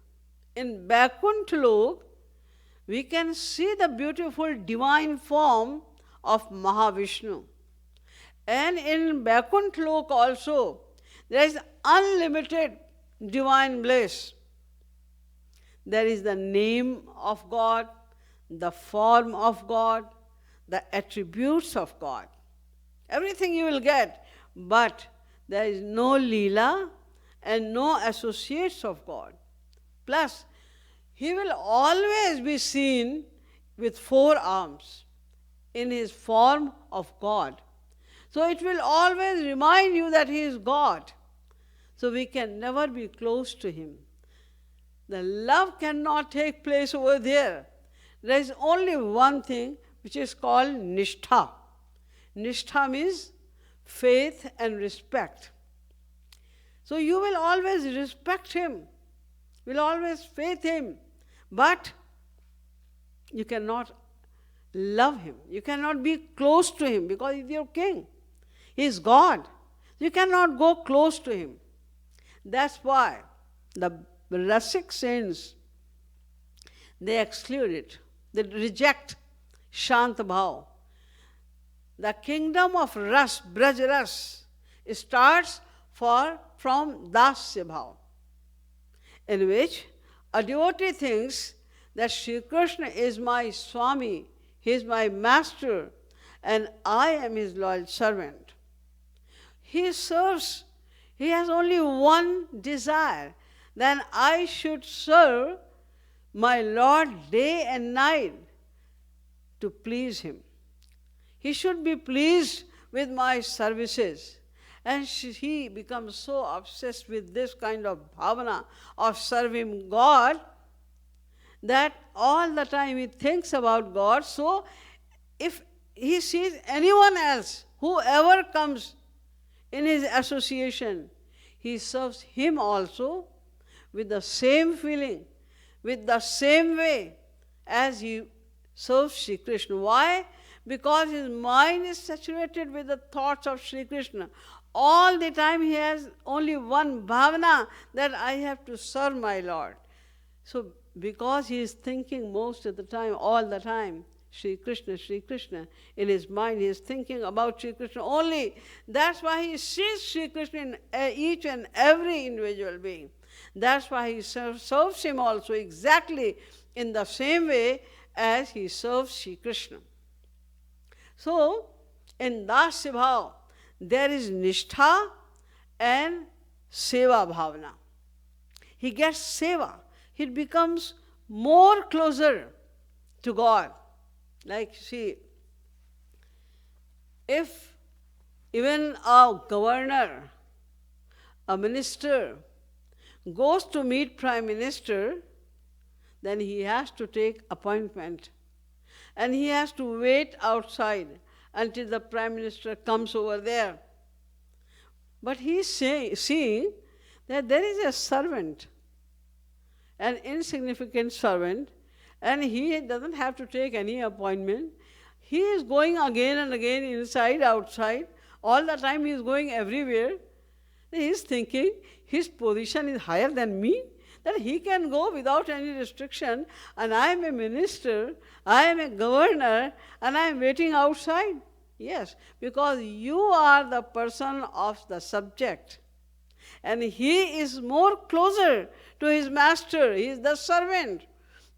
In Vaikuntha Lok, we can see the beautiful divine form of Mahavishnu. And in Vaikuntha Lok also, there is unlimited divine bliss. There is the name of God, the form of God, the attributes of God. Everything you will get, but there is no Leela and no associates of God. Plus, he will always be seen with 4 arms in his form of God. So it will always remind you that he is God. So we can never be close to him. The love cannot take place over there. There is only one thing which is called Nishtha. Nishtha means faith and respect. So you will always respect him, will always faith him, but you cannot love him. You cannot be close to him because he is your king. He is God. You cannot go close to him. That's why the Rasic saints, they exclude it. They reject Shanta Bhav. The kingdom of Ras, Braj Ras, starts from Dasya Bhav, in which a devotee thinks that Sri Krishna is my Swami, he is my master, and I am his loyal servant. He serves, he has only one desire, then I should serve my Lord day and night to please him. He should be pleased with my services. And he becomes so obsessed with this kind of bhavana of serving God that all the time he thinks about God. So if he sees anyone else, whoever comes in his association, he serves him also with the same feeling, with the same way as he serves Sri Krishna. Why? Because his mind is saturated with the thoughts of Sri Krishna. All the time he has only one bhavana, that I have to serve my Lord. So because he is thinking most of the time, all the time, Sri Krishna, in his mind he is thinking about Sri Krishna only. That's why he sees Sri Krishna in each and every individual being. That's why he serves him also exactly in the same way as he serves Sri Krishna. So, in Dasya Bhav, there is nishtha and seva bhavana. He gets seva. He becomes more closer to God. Like, see, if even a governor, a minister, goes to meet Prime Minister, then he has to take appointment. And he has to wait outside until the Prime Minister comes over there. But he is seeing that there is a servant, an insignificant servant, and he doesn't have to take any appointment. He is going again and again, inside, outside. All the time he is going everywhere. He is thinking his position is higher than me, that he can go without any restriction, and I am a minister, I am a governor, and I am waiting outside. Yes, because you are the person of the subject. And he is more closer to his master. He is the servant.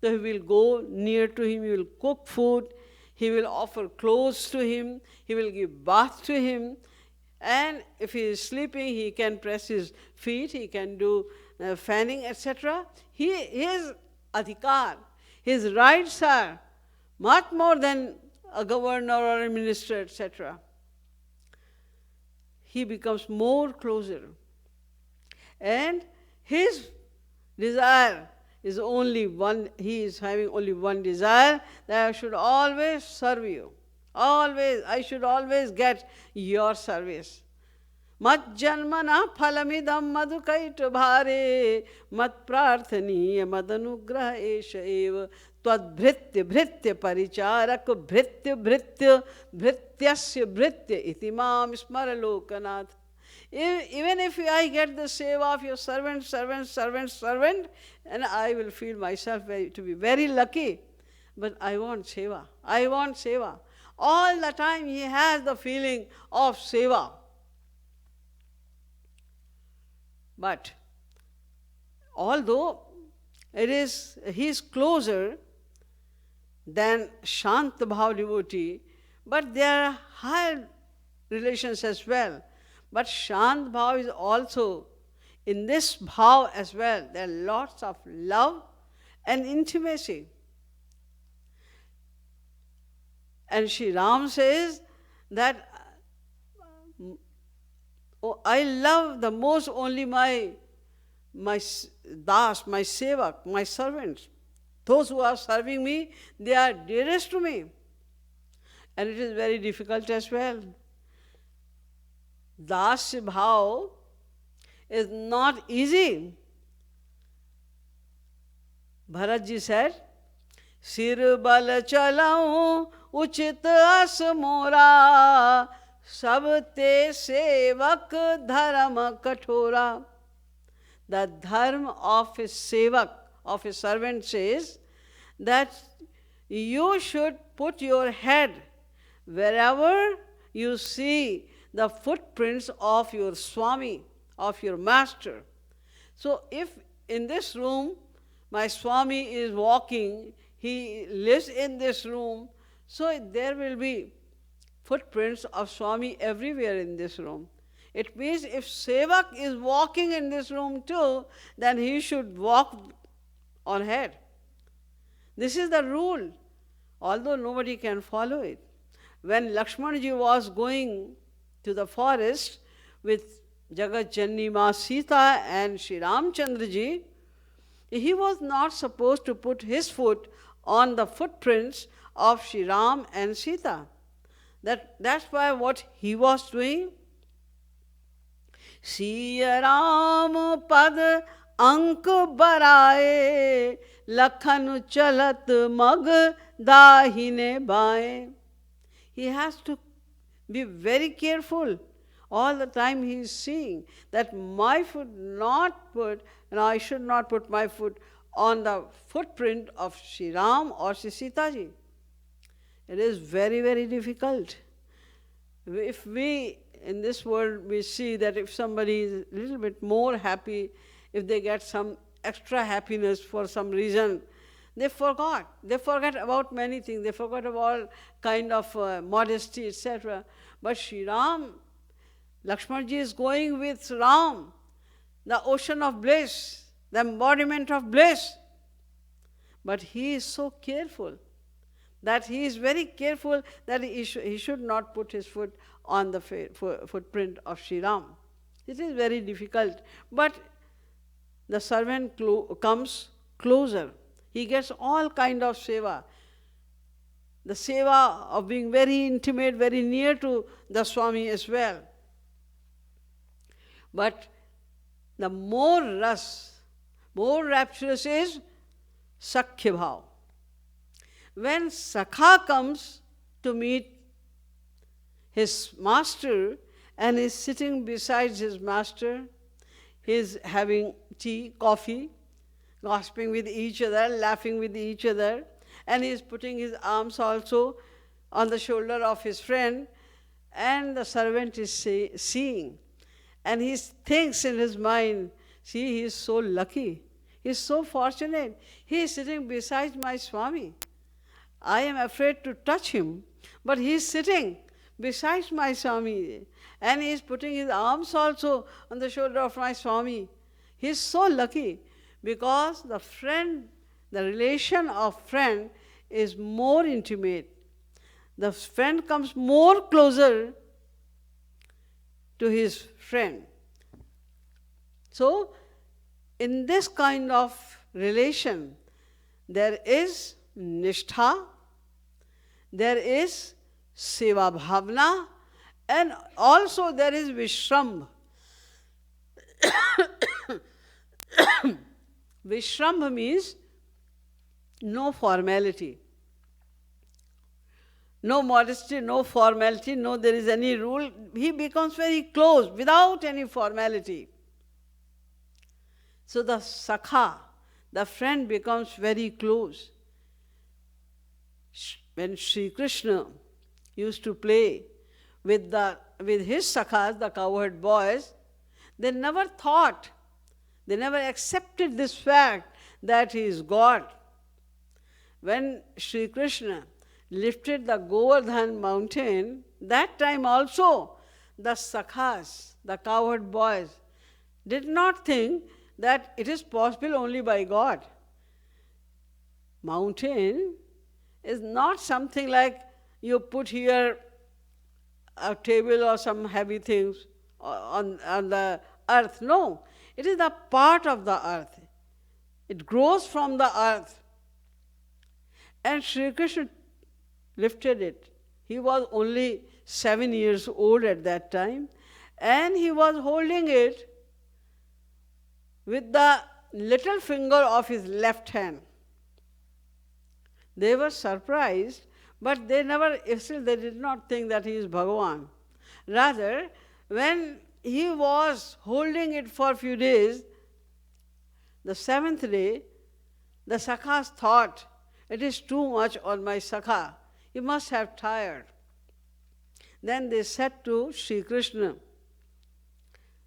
So he will go near to him, he will cook food, he will offer clothes to him, he will give bath to him. And if he is sleeping, he can press his feet, he can do fanning, etc. His adhikar, his rights are much more than a governor or a minister, etc. He becomes more closer. And his desire is only one, he is having only one desire, that I should always serve you. Always, I should always get your service. Mat janmana phalamidam madhukait bhare mat prarthaniya madanugraha esha eva tvad bhritya bhritya paricharak bhritya bhritya bhrityasya bhritya iti mam smara lokanath. Even if I get the seva of your servant, and I will feel myself to be very lucky, but I want seva. I want seva. All the time he has the feeling of seva. But although he is closer than Shanta Bhav devotee, but there are higher relations as well. But Shant Bhav is also in this bhav as well. There are lots of love and intimacy. And Shri Ram says that I love the most only my das, my sevak, my servants. Those who are serving me, they are dearest to me. And it is very difficult as well. Dasya bhav is not easy. Bharatji said, Sir bal chalau uchit as mora sabte sevak dharma kathora. The dharma of his sevak, of his servant says that you should put your head wherever you see the footprints of your Swami, of your master. So if in this room my Swami is walking, he lives in this room, so there will be footprints of Swami everywhere in this room. It means if Sevak is walking in this room too, then he should walk on head. This is the rule, although nobody can follow it. When Lakshmanji was going to the forest with Jagat Janni Ma Sita and Shri Ramchandraji, he was not supposed to put his foot on the footprints of Shri Ram and Sita. That's why what he was doing, Siya Ram Pad Ank Baraye Lakhan Chalat Mag Dahine Bae. He has to be very careful. All the time he is seeing that my foot not put, and I should not put my foot on the footprint of Shri Ram or Shri Sita ji. It is very, very difficult. If we, in this world, we see that if somebody is a little bit more happy, if they get some extra happiness for some reason, they forgot. They forget about many things. They forgot about kind of modesty, etc. But Shri Ram Lakshmanji is going with Ram, the ocean of bliss, the embodiment of bliss. But he is so careful that he is very careful that he should not put his foot on the footprint of Sri Ram. It is very difficult. But the servant comes closer. He gets all kind of seva. The seva of being very intimate, very near to the Swami as well. But the more rapturous is Sakhya Bhav. When Sakha comes to meet his master and is sitting beside his master, he is having tea, coffee, gossiping with each other, laughing with each other, and he is putting his arms also on the shoulder of his friend, and the servant is seeing. And he thinks in his mind, see, he is so lucky, he is so fortunate, he is sitting beside my Swami. I am afraid to touch him, but he is sitting beside my Swami, and he is putting his arms also on the shoulder of my Swami. He is so lucky because the friend, the relation of friend is more intimate. The friend comes more closer to his friend. So, in this kind of relation, there is nishtha, there is seva bhavna, and also there is vishrambh. Vishrambh means no formality. No modesty, no formality, no there is any rule. He becomes very close without any formality. So the sakha, the friend becomes very close. When Sri Krishna used to play with his sakhas, the cowherd boys, they never thought, they never accepted this fact that he is God. When Sri Krishna lifted the Govardhan mountain, that time also the sakhas, the cowherd boys, did not think that it is possible only by God. Mountain is not something like you put here a table or some heavy things on the earth. No, it is the part of the earth. It grows from the earth. And Sri Krishna lifted it. He was only 7 years old at that time, and he was holding it with the little finger of his left hand. They were surprised, but they did not think that he is Bhagavan. Rather, when he was holding it for a few days, the 7th day, the sakhas thought, it is too much on my sakha. He must have tired. Then they said to Sri Krishna.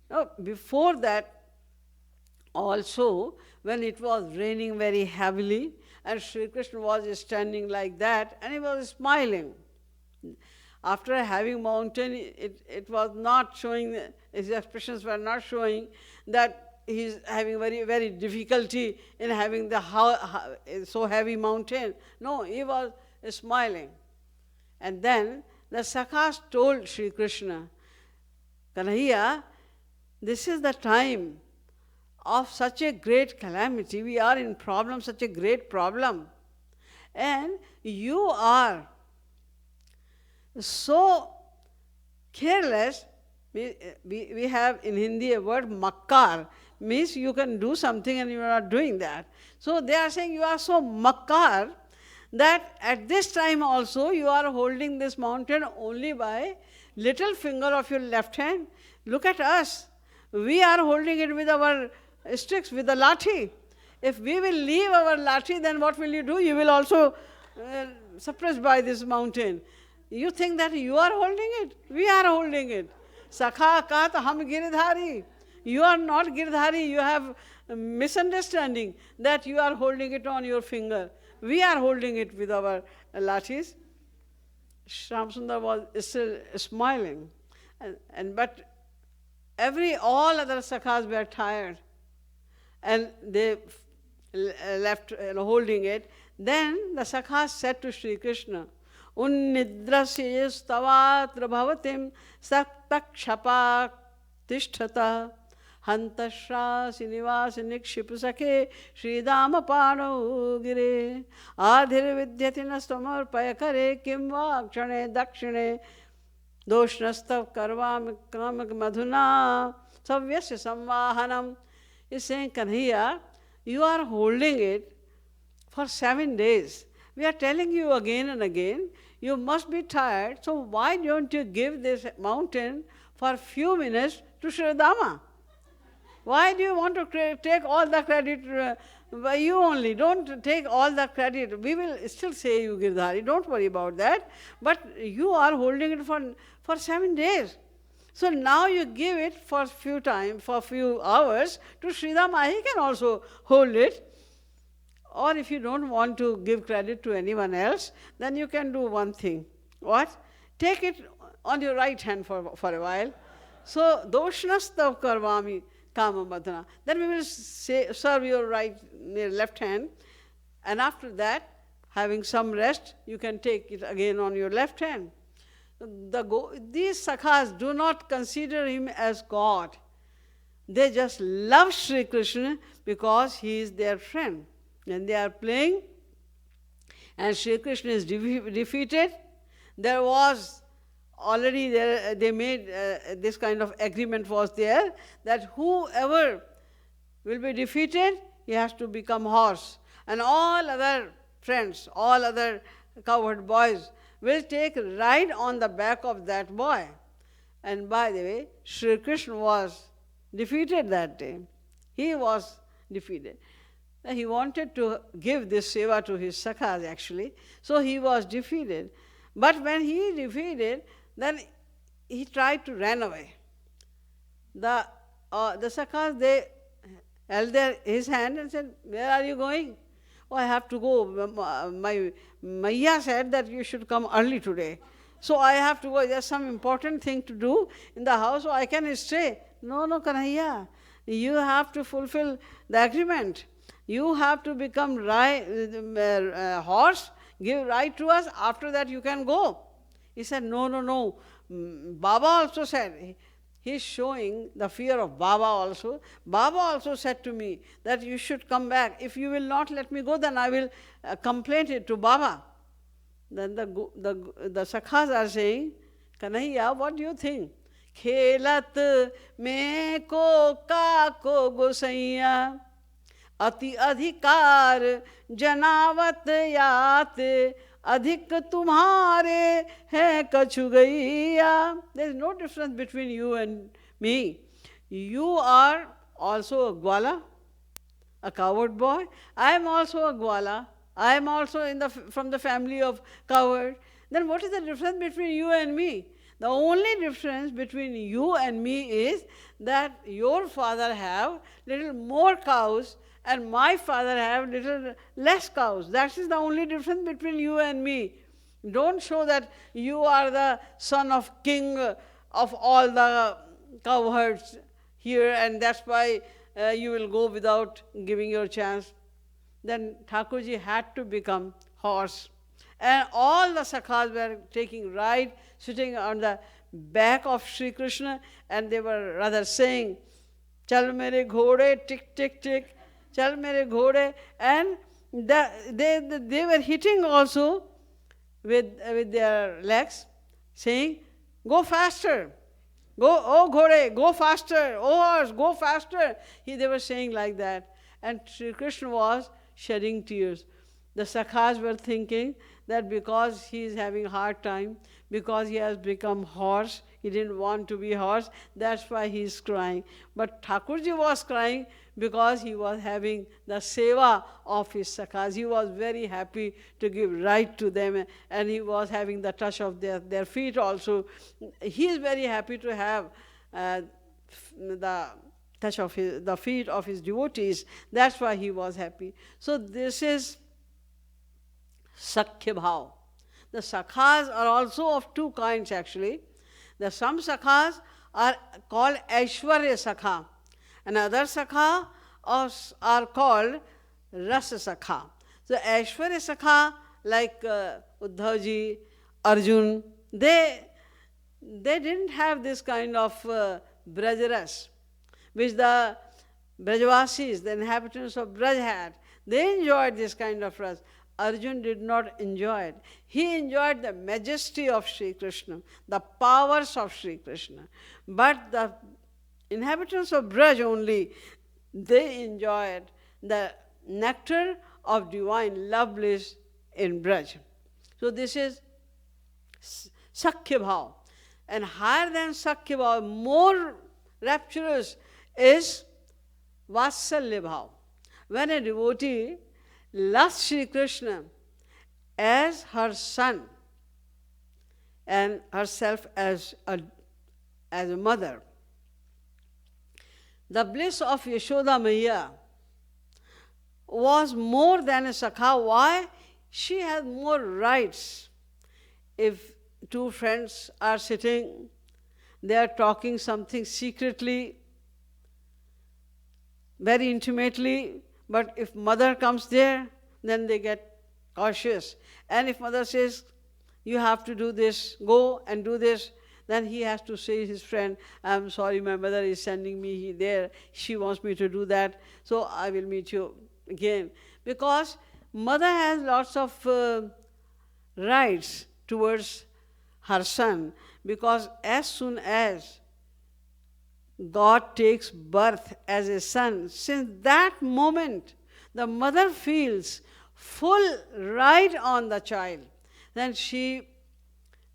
Now, before that, also, when it was raining very heavily, and Sri Krishna was standing like that, and he was smiling. After having mountain, it was not showing, his expressions were not showing that he is having very, very difficulty in having the so heavy mountain. No, he was smiling. And then the sakhas told Sri Krishna, Kanhaiya, this is the time of such a great calamity. We are in problem, such a great problem. And you are so careless. We have in Hindi a word makkar, means you can do something and you are not doing that. So they are saying you are so makkar that at this time also you are holding this mountain only by little finger of your left hand. Look at us. We are holding it with our sticks, with the lathi. If we will leave our lathi, then what will you do? You will also suppressed by this mountain. You think that you are holding it? We are holding it. Sakha kat ham giridhari. You are not giridhari. You have a misunderstanding that you are holding it on your finger. We are holding it with our lathis. Shyam Sundar was still smiling. But all other sakhas were tired and they left holding it. Then the sakhas said to Sri Krishna, Unnidrasya stavatra bhavatim saktakshapa tishtata hantashra sinivas nikshipusake sridama pano gire adhir vidyatina stamarpaya kare kimva akshane dakshine doshnastav karvam kamik madhuna savyasya samvahanam. He's saying, Kanhaiya, you are holding it for 7 days. We are telling you again and again, you must be tired, so why don't you give this mountain for a few minutes to Sridama? Why do you want to take all the credit by you only? Don't take all the credit. We will still say you Girdhari, don't worry about that. But you are holding it for 7 days. So now you give it for few hours to Sridama. He can also hold it. Or if you don't want to give credit to anyone else, then you can do one thing. What? Take it on your right hand for a while. So, doshnastav karvami kama madhana. Then we will serve your left hand. And after that, having some rest, you can take it again on your left hand. These sakhas do not consider him as God. They just love Sri Krishna because he is their friend. And they are playing, and Sri Krishna is defeated. There was already they made this kind of agreement was there that whoever will be defeated, he has to become horse. And all other friends, all other cowherd boys will take ride on the back of that boy. And by the way, Sri Krishna was defeated that day. He was defeated. He wanted to give this seva to his sakhas actually, so he was defeated. But when he defeated, then he tried to run away. The sakhas, they held his hand and said, where are you going? Oh, I have to go. My Maiya said that you should come early today. So I have to go. There's some important thing to do in the house, so I can stay. No, Kanhaiya. You have to fulfill the agreement. You have to become horse, give ride to us, after that you can go. He said, no. Baba also said, he's showing the fear of Baba also. Baba also said to me that you should come back. If you will not let me go, then I will complain it to Baba. Then the sakhas are saying, Kanhaiya, what do you think? Khelat me ko ka ko gosaiya अति अधिकार जनावत यात अधिक तुम्हारे है कछु गैया. There is no difference between you and me. You are also a gwala, a coward boy. I am also a gwala. I am also from the family of coward. Then what is the difference between you and me? The only difference between you and me is that your father have little more cows and my father have little less cows. That is the only difference between you and me. Don't show that you are the son of king of all the cowherds here and that's why you will go without giving your chance. Then Thakurji had to become horse. And all the sakhas were taking ride, sitting on the back of Sri Krishna, and they were rather saying, Chal mere ghode, tick, tick, tick. Chal mere ghode, and they were hitting also with their legs, saying, go faster, go, oh ghode, go faster, oh horse, go faster. They were saying like that. And Sri Krishna was shedding tears. The sakhas were thinking that because he is having a hard time, because he has become horse, he didn't want to be horse, that's why he is crying. But Thakurji was crying because he was having the seva of his sakhas. He was very happy to give right to them, and he was having the touch of their feet also. He is very happy to have the touch of the feet of his devotees. That's why he was happy. So this is Sakhya Bhav. The sakhas are also of two kinds actually. Some sakhas are called Aishwarya Sakha, and other Sakha are called Rasa Sakha. So Aishwarya Sakha, like Uddhavji, Arjun, they didn't have this kind of Brajaras, which the Brajvasis, the inhabitants of Braj had. They enjoyed this kind of ras. Arjun did not enjoy it. He enjoyed the majesty of Sri Krishna, the powers of Sri Krishna. But the inhabitants of Braj only, they enjoyed the nectar of divine love bliss in Braj. So this is Sakhya Bhav. And higher than Sakhya Bhav, more rapturous is Vatsalya Bhav. When a devotee loves Sri Krishna as her son and herself as a mother, the bliss of Yashoda Maiya was more than a Sakha. Why? She has more rights. If two friends are sitting, they are talking something secretly, very intimately, but if mother comes there, then they get cautious. And if mother says, you have to do this, go and do this, then he has to say to his friend, I'm sorry, my mother is sending me there, she wants me to do that, so I will meet you again. Because mother has lots of rights towards her son, because as soon as God takes birth as a son, since that moment the mother feels full right on the child. Then she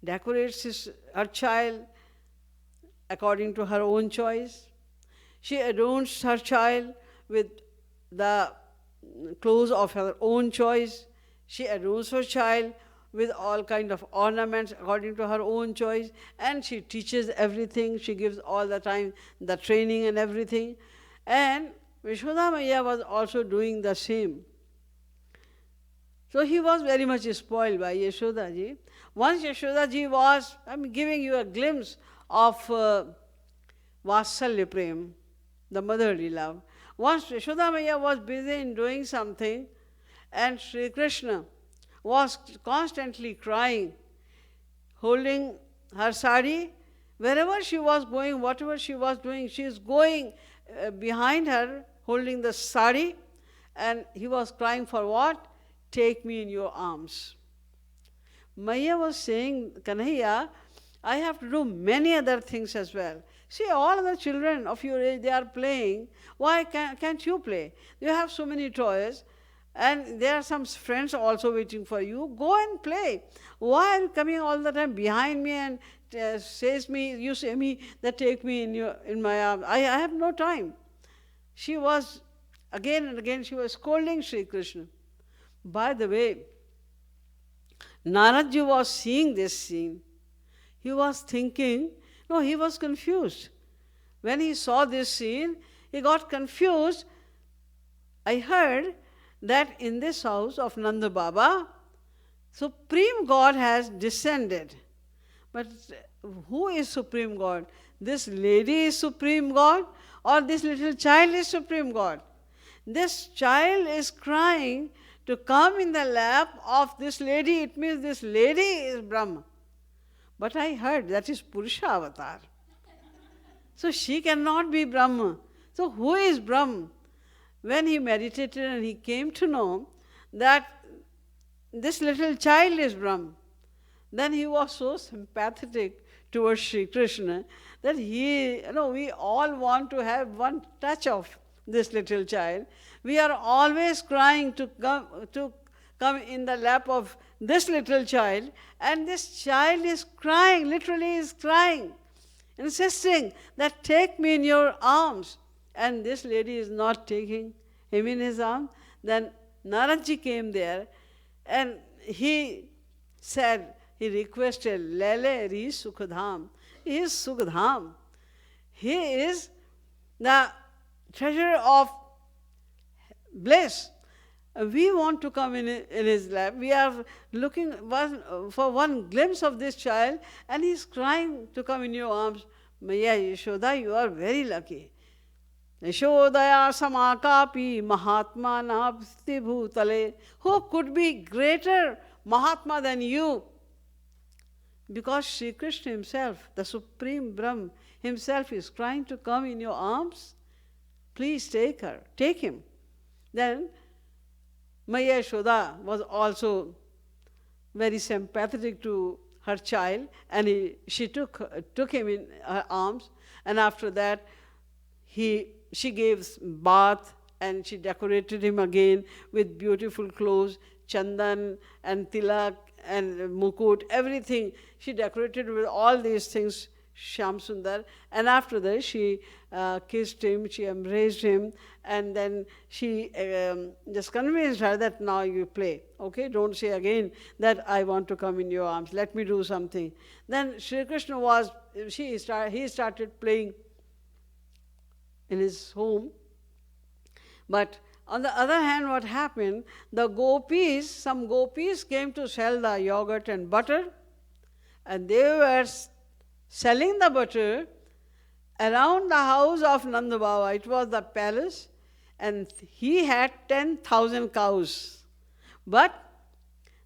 decorates her child according to her own choice. She adorns her child with the clothes of her own choice. She adorns her child with all kind of ornaments according to her own choice, and she teaches everything. She gives all the time the training and everything. And Yashoda Maiya was also doing the same. So he was very much spoiled by Yashoda ji. Once Yashoda ji was, I'm giving you a glimpse of Vatsalya Prem, the motherly love. Once Yashoda Maiya was busy in doing something, and Sri Krishna was constantly crying, holding her sari. Wherever she was going, whatever she was doing, she is going behind her, holding the sari, and he was crying for what? Take me in your arms. Maya was saying, Kanhaiya, I have to do many other things as well. See, all the children of your age, they are playing. Why can't you play? You have so many toys. And there are some friends also waiting for you. Go and play. Why are you coming all the time behind me and you say me that take me in my arms? I have no time. She was, again and again, she was scolding Sri Krishna. By the way, Naradji was seeing this scene. He was thinking, no, he was confused. When he saw this scene, he got confused. I heard that in this house of Nanda Baba, Supreme God has descended. But who is Supreme God? This lady is Supreme God, or this little child is Supreme God? This child is crying to come in the lap of this lady. It means this lady is Brahma. But I heard that is Purusha avatar. So she cannot be Brahma. So who is Brahma? When he meditated and he came to know that this little child is Brahma, then he was so sympathetic towards Sri Krishna that we all want to have one touch of this little child. We are always crying to come in the lap of this little child, and this child is crying, literally is crying, insisting that take me in your arms. And this lady is not taking him in his arms. Then Naradji came there and he said, he requested, Lele Ri Sukhadham. He is Sukhadham. He is the treasure of bliss. We want to come in his lap. We are looking for one glimpse of this child, and he's crying to come in your arms. Maya Yashoda, you are very lucky. Yashodaya samakapi mahatma nabhti bhutale. Who could be greater Mahatma than you? Because Sri Krishna himself, the Supreme Brahm himself, is trying to come in your arms. Please take her, take him. Then Maya Yashoda was also very sympathetic to her child, and she took him in her arms, and after that she gave bath, and she decorated him again with beautiful clothes, chandan and tilak and mukut, everything. She decorated with all these things, Shyam Sundar, and after that she kissed him, she embraced him, and then she just convinced her that now you play, okay? Don't say again that I want to come in your arms, let me do something. Then Sri Krishna he started playing in his home. But on the other hand, what happened, some gopis came to sell the yogurt and butter, and they were selling the butter around the house of Nanda Baba. It was the palace, and he had 10,000 cows. But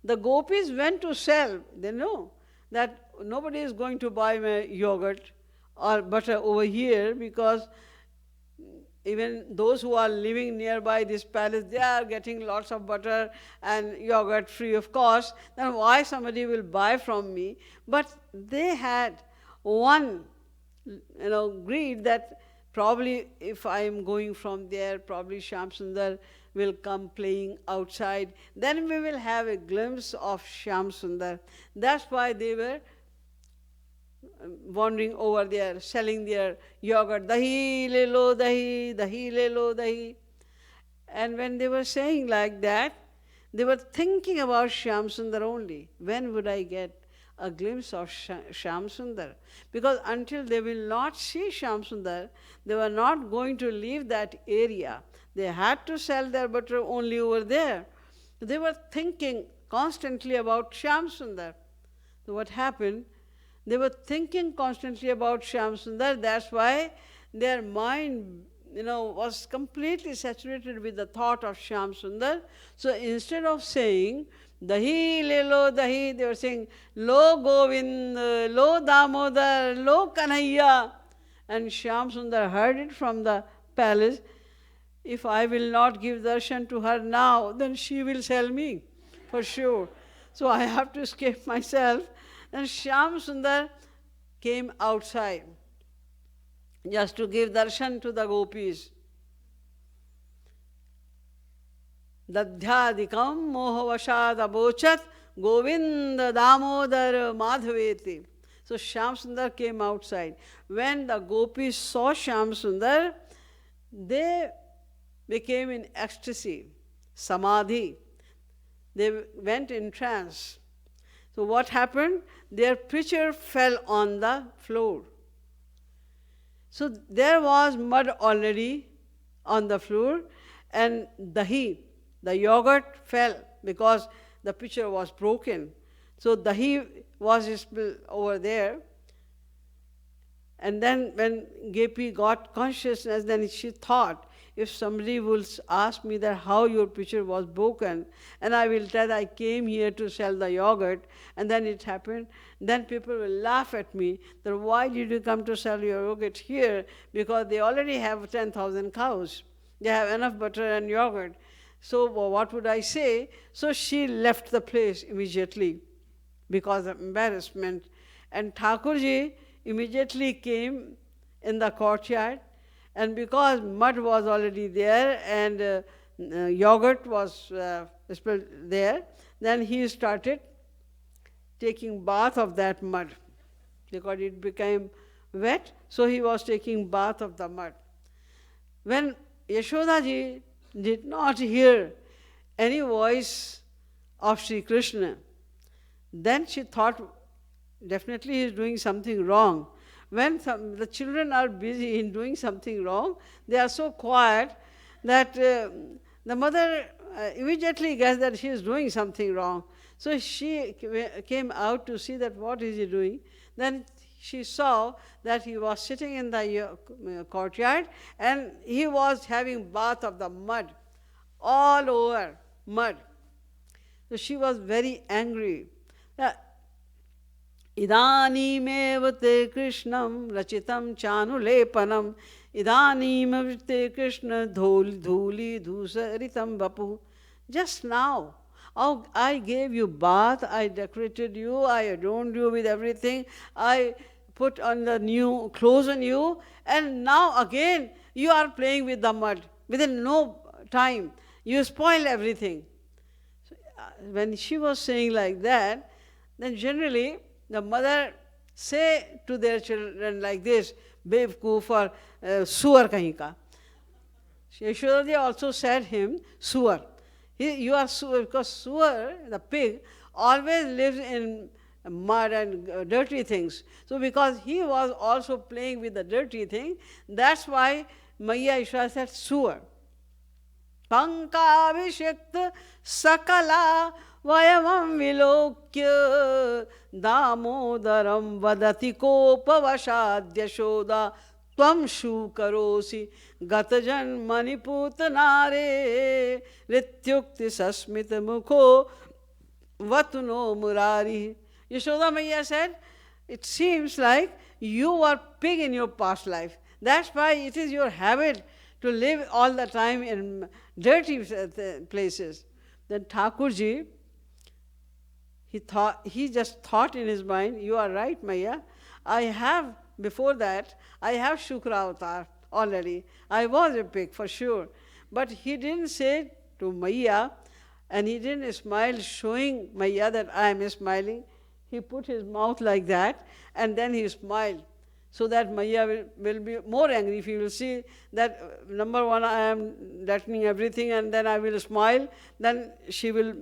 the gopis went to sell. They know that nobody is going to buy my yogurt or butter over here, because even those who are living nearby this palace, they are getting lots of butter and yogurt free of cost. Then why somebody will buy from me? But they had one, greed that probably if I am going from there, probably Shyam Sundar will come playing outside. Then we will have a glimpse of Shyam Sundar. That's why they were wandering over there, selling their yogurt, dahi le lo dahi, dahi le lo dahi. And when they were saying like that, they were thinking about Shyam Sundar only. When would I get a glimpse of Shyam Sundar? Because until they will not see Shyam Sundar, they were not going to leave that area. They had to sell their butter only over there. They were thinking constantly about Shyam Sundar. So what happened? They were thinking constantly about Shyam Sundar. That's why their mind, was completely saturated with the thought of Shyam Sundar. So instead of saying, dahi le lo dahi, they were saying, lo Govind, lo Damodar, lo Kanhaiya. And Shyam Sundar heard it from the palace. If I will not give darshan to her now, then she will sell me, for sure. So I have to escape myself. Then Shyam Sundar came outside just to give darshan to the gopis. Dadhyadikam mohavashad abochat Govinda Damodar Madhaveti. So Shyam Sundar came outside. When the gopis saw Shyam Sundar, they became in ecstasy, samadhi. They went in trance. So what happened? Their pitcher fell on the floor. So there was mud already on the floor, and dahi, the yogurt, fell because the pitcher was broken. So dahi was spilled over there. And then when Gepi got consciousness, then she thought, if somebody will ask me that how your pitcher was broken, and I will tell I came here to sell the yogurt, and then it happened, then people will laugh at me that why did you come to sell your yogurt here? Because they already have 10,000 cows. They have enough butter and yogurt. So what would I say? So she left the place immediately because of embarrassment. And Thakurji immediately came in the courtyard, and because mud was already there and yogurt was spilled there, then he started taking bath of that mud because it became wet, so he was taking bath of the mud. When Yashoda ji did not hear any voice of Sri Krishna, then she thought, definitely he is doing something wrong. When the children are busy in doing something wrong, they are so quiet that the mother immediately guessed that she is doing something wrong. So she came out to see that what is he doing. Then she saw that he was sitting in the courtyard and he was having bath of the mud, all over mud. So she was very angry. Idanīmev te krishnam rachitam chanulepanam idanīmev te krishna dhuli dhusaritam vapu. Just now, oh, I gave you bath, I decorated you, I adorned you with everything, I put on the new clothes on you, and now again you are playing with the mud. Within no time, you spoil everything. So, when she was saying like that, then generally the mother say to their children like this, Bevkoof or Suar kahin ka. Yashoda also said him, Suar. You are Suar, because Suar, the pig, always lives in mud and dirty things. So because he was also playing with the dirty thing, that's why Maya Ishwara said Suar. Pankabhishekta sakala vayavam vilokya damodaram vadati kopavashad yashoda tvam shukarosi gatajan maniputanare rityukti sasmita mukho vatuno murari. Yashoda Maya said, it seems like you were pig in your past life. That's why it is your habit to live all the time in dirty places. Then Thakurji, he just thought in his mind, you are right, Maya. Before that, I have Shukra avatar already. I was a pig for sure. But he didn't say to Maya, and he didn't smile showing Maya that I am smiling. He put his mouth like that, and then he smiled, so that Maya will be more angry if he will see that, number one, I am deadening everything, and then I will smile, then she will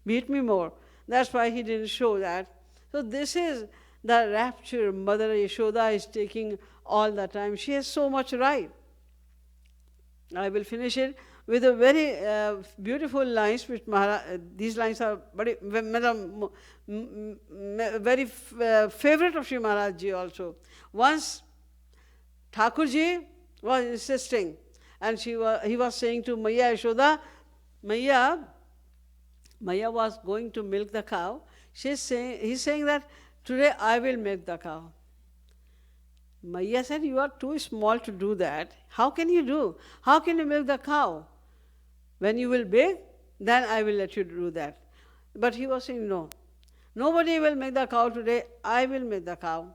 beat me more. That's why he didn't show that. So this is the rapture Mother Yashoda is taking all the time. She has so much right. I will finish it with a very beautiful lines, which these lines are very favorite of Sri Maharaj Ji also. Once Thakurji was insisting, and he was saying to Maya Yashoda, Maya was going to milk the cow. He's saying that today I will milk the cow. Maya said, you are too small to do that. How can you do? How can you milk the cow? When you will big, then I will let you do that. But he was saying, no. Nobody will make the cow today. I will make the cow.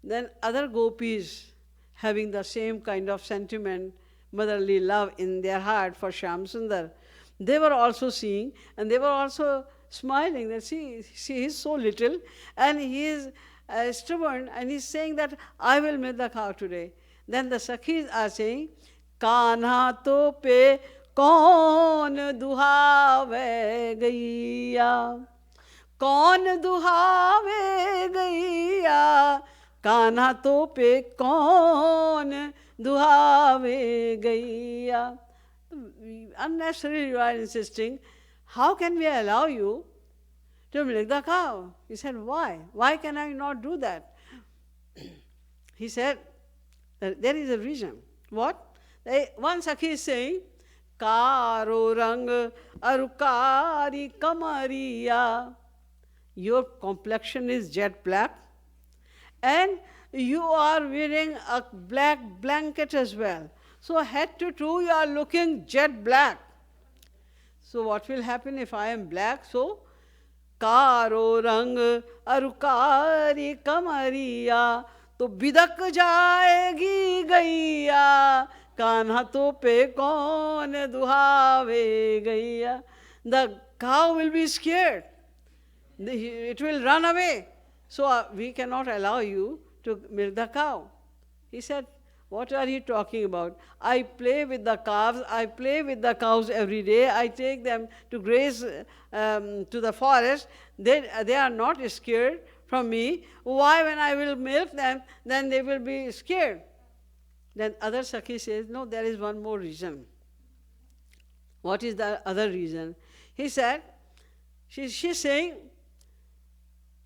Then other gopis, having the same kind of sentiment, motherly love in their heart for Shyam Sundar, they were also seeing, and they were also smiling. That see, he's so little, and he is stubborn, and he's saying that I will milk the cow today. Then the Sakhis are saying, Kanha to pe kaun duhave gaiya, kaun duhave gaiya, Kanha to pe kaun duhave gaiya. Unnecessarily you are insisting, how can we allow you to milk the cow? He said, why? Why can I not do that? He said, there is a reason. What? One Sakhi is saying, Karo rang arukari kamariya. Your complexion is jet black, and you are wearing a black blanket as well. So head to toe you are looking jet black. So what will happen if I am black? So, Karo rang arukari kamariya, to bidak jayegi gaiya, kanha to pe kaun duhave gaiya. The cow will be scared. It will run away. So we cannot allow you to milk the cow. He said, what are you talking about? I play with the calves, I play with the cows every day, I take them to graze to the forest. They are not scared from me. Why, when I will milk them, then they will be scared? Then other Sakhi says, no, there is one more reason. What is the other reason? He said, she's saying,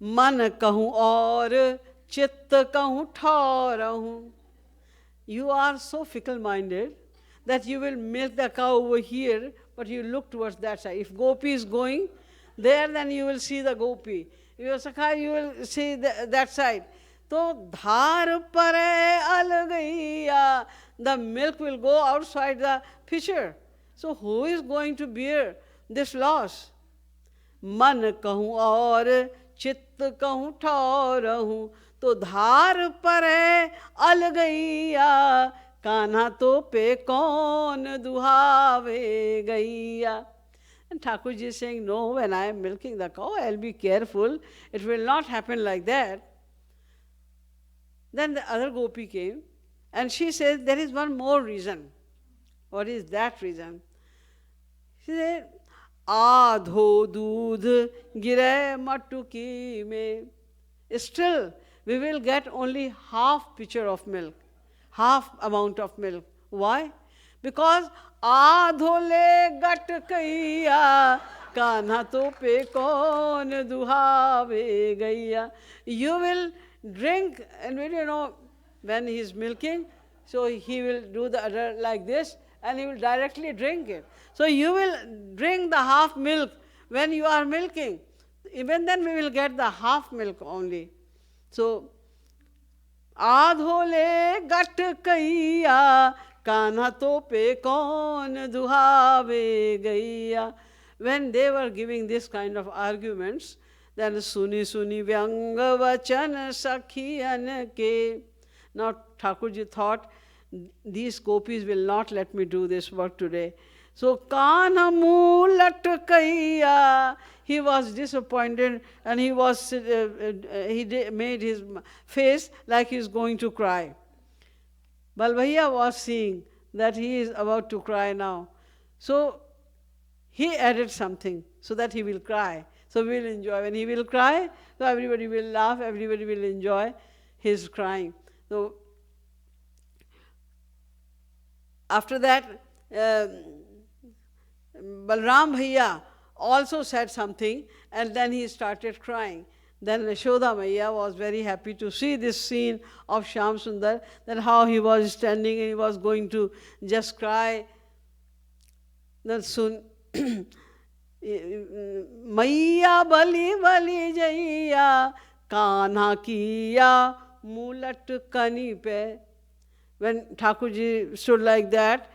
Man kahun aur चित्त कहूँ ठौरहूँ. You are so fickle-minded that you will milk the cow over here, but you look towards that side. If gopi is going there, then you will see the gopi. If you are Sakha, you will see that side. So, dhar pare algaiya, the milk will go outside the pitcher. So, who is going to bear this loss? मन कहूँ और चित्त कहूँ ठौरहूँ, तो धार पर अलगैया, कान्हा तो पे कौन दुहावे गैया. And Thakurji is saying, no, when I am milking the cow, I'll be careful. It will not happen like that. Then the other gopi came, and she says, there is one more reason. What is that reason? She said, आधो दूध गिरे मटुकी में. Still, we will get only half pitcher of milk, half amount of milk. Why? Because आधो ले गटकैया, कान्हा तो पे कौन दुहावे गैया. You will drink, and when he is milking, so he will do the other like this, and he will directly drink it. So you will drink the half milk when you are milking. Even then we will get the half milk only. So, आधो ले गटकैया, कान्हा तो पे कौन दुहावे गैया. When they were giving this kind of arguments, then suni suni vyang vachan sakhiyan ke. Now Thakurji thought, these gopis will not let me do this work today. So, Kanha Moolat Kaiya, he was disappointed, and he made his face like he is going to cry. Balbhaiya was seeing that he is about to cry now. So, he added something so that he will cry. So, we will enjoy. When he will cry, so everybody will laugh, everybody will enjoy his crying. So, after that, Balram Bhaiya also said something, and then he started crying. Then Yashoda Maiya was very happy to see this scene of Shyam Sundar, that how he was standing and he was going to just cry. Then soon, Maiya bali bali jaiya, Kanha kiya mulat kani pe. When Thakurji stood like that,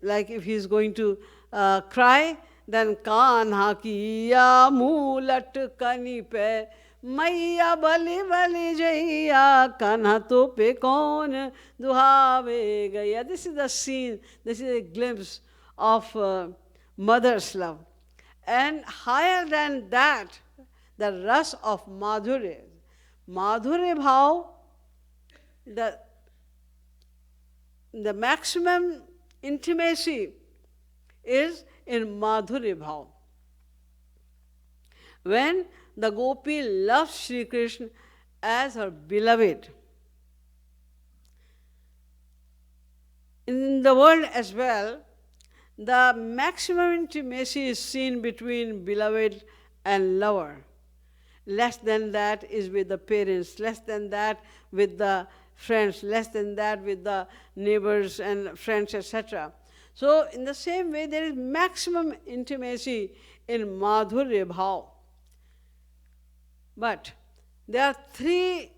like if he is going to cry, then Kanha kiya mulat kani pe, Maiya bali bali jaiya, Kanha to pe kaun duhave gaya. This is the scene, this is a glimpse of mother's love. And higher than that, the ras of Madhurya. Madhurya bhav, the maximum intimacy is in Madhurya bhav. When the gopi loves Sri Krishna as her beloved. In the world as well, the maximum intimacy is seen between beloved and lover. Less than that is with the parents, less than that with the friends, less than that with the neighbors and friends, etc. So, in the same way, there is maximum intimacy in Madhurya Bhav. But there are three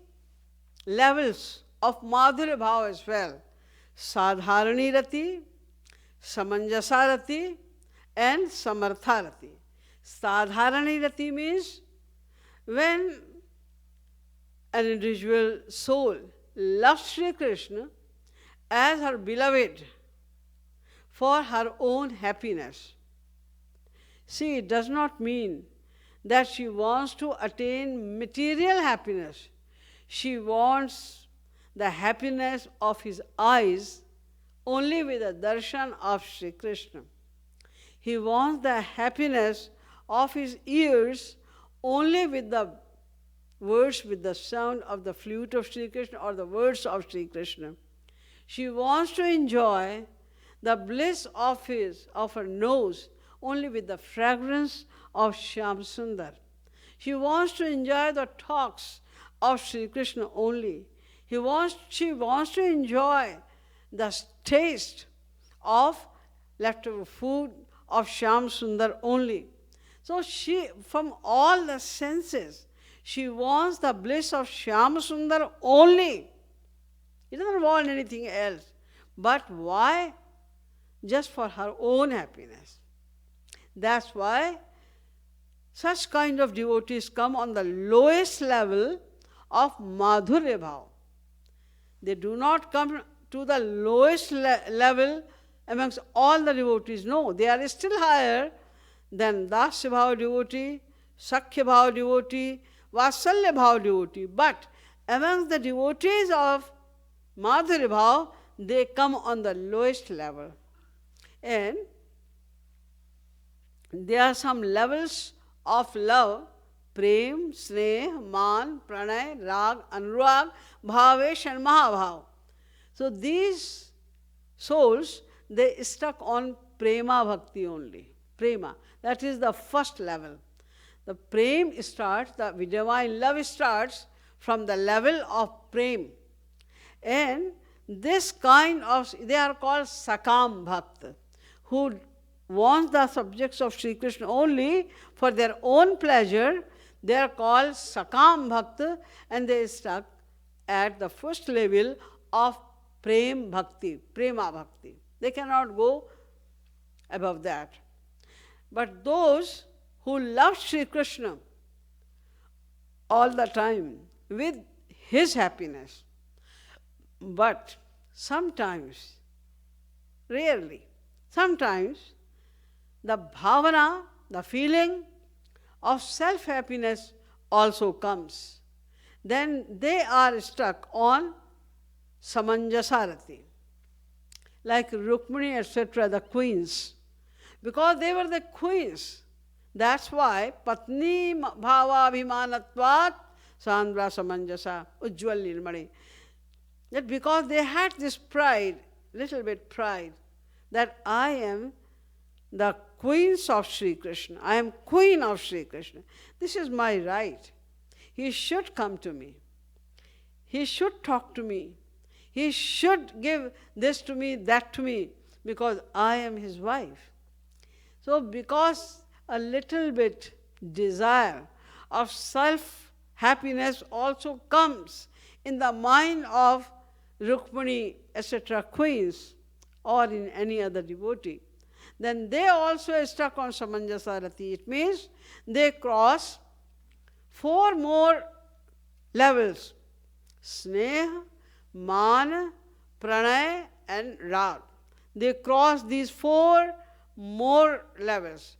levels of Madhurya Bhav as well. Sadharani Rati, Samanjasa Rati, and Samartha Rati. Sadharani Rati means when an individual soul loves Sri Krishna as her beloved for her own happiness. See, it does not mean that she wants to attain material happiness. She wants the happiness of his eyes only with the darshan of Sri Krishna. He wants the happiness of his ears only with the words, with the sound of the flute of Sri Krishna or the words of Sri Krishna. She wants to enjoy the bliss of her nose only with the fragrance of Shyam Sundar. She wants to enjoy the talks of Sri Krishna only. She wants to enjoy the taste of leftover food of Shyam Sundar only. So she, from all the senses, she wants the bliss of Shyam Sundar only. She doesn't want anything else. But why? Just for her own happiness. That's why such kind of devotees come on the lowest level of Madhurya Bhav. They do not come to the lowest level amongst all the devotees. No, they are still higher than Dasya Bhav devotee, Sakhya Bhav devotee, Vasalya Bhav devotee. But amongst the devotees of Madhurya Bhav, they come on the lowest level. And there are some levels of love: Prem, Sneh, Man, Pranay, Rag, Anurag, Bhavesh and Mahabhav. So these souls, they stuck on Prema Bhakti only. Prema, that is the first level. The Prem starts, the divine love starts from the level of Prem. And this kind of, they are called Sakam Bhakt, who want the subjects of Sri Krishna only for their own pleasure. They are called Sakam Bhakt, and they stuck at the first level of Prem Bhakti, Prema Bhakti. They cannot go above that. But those who love Sri Krishna all the time with his happiness, but sometimes, rarely, sometimes the bhavana, the feeling of self-happiness also comes. Then they are stuck on Samanjasarati, like Rukmini, etc., the queens. Because they were the queens. That's why Patni Bhava Abhimanatvat Sandra Samanjasa Ujjwal Nirmani. That because they had this pride, little bit pride, that I am the queens of Sri Krishna. I am queen of Sri Krishna. This is my right. He should come to me. He should talk to me. He should give this to me, that to me, because I am his wife. So because a little bit desire of self-happiness also comes in the mind of Rukmini, etc., queens, or in any other devotee, then they also are stuck on Samanjasarati. It means they cross 4 more levels: Sneha, Man, Pranay and Rag. They cross these 4 more levels.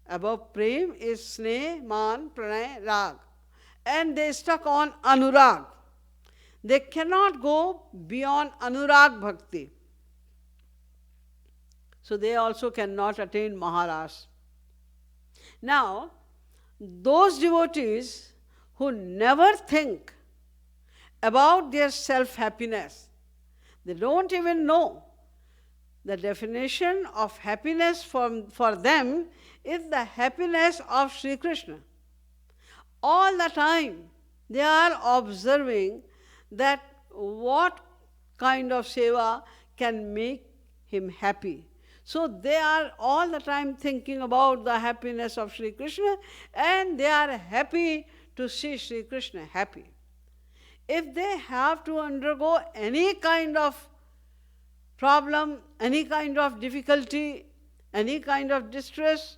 Above Prem is Sneh, Man, Pranay, Rag. And they stuck on Anurag. They cannot go beyond Anurag Bhakti. So they also cannot attain Maharas. Now, those devotees who never think about their self-happiness, they don't even know. The definition of happiness for them is the happiness of Sri Krishna. All the time they are observing that what kind of seva can make him happy. So they are all the time thinking about the happiness of Sri Krishna, and they are happy to see Sri Krishna happy. If they have to undergo any kind of problem, any kind of difficulty, any kind of distress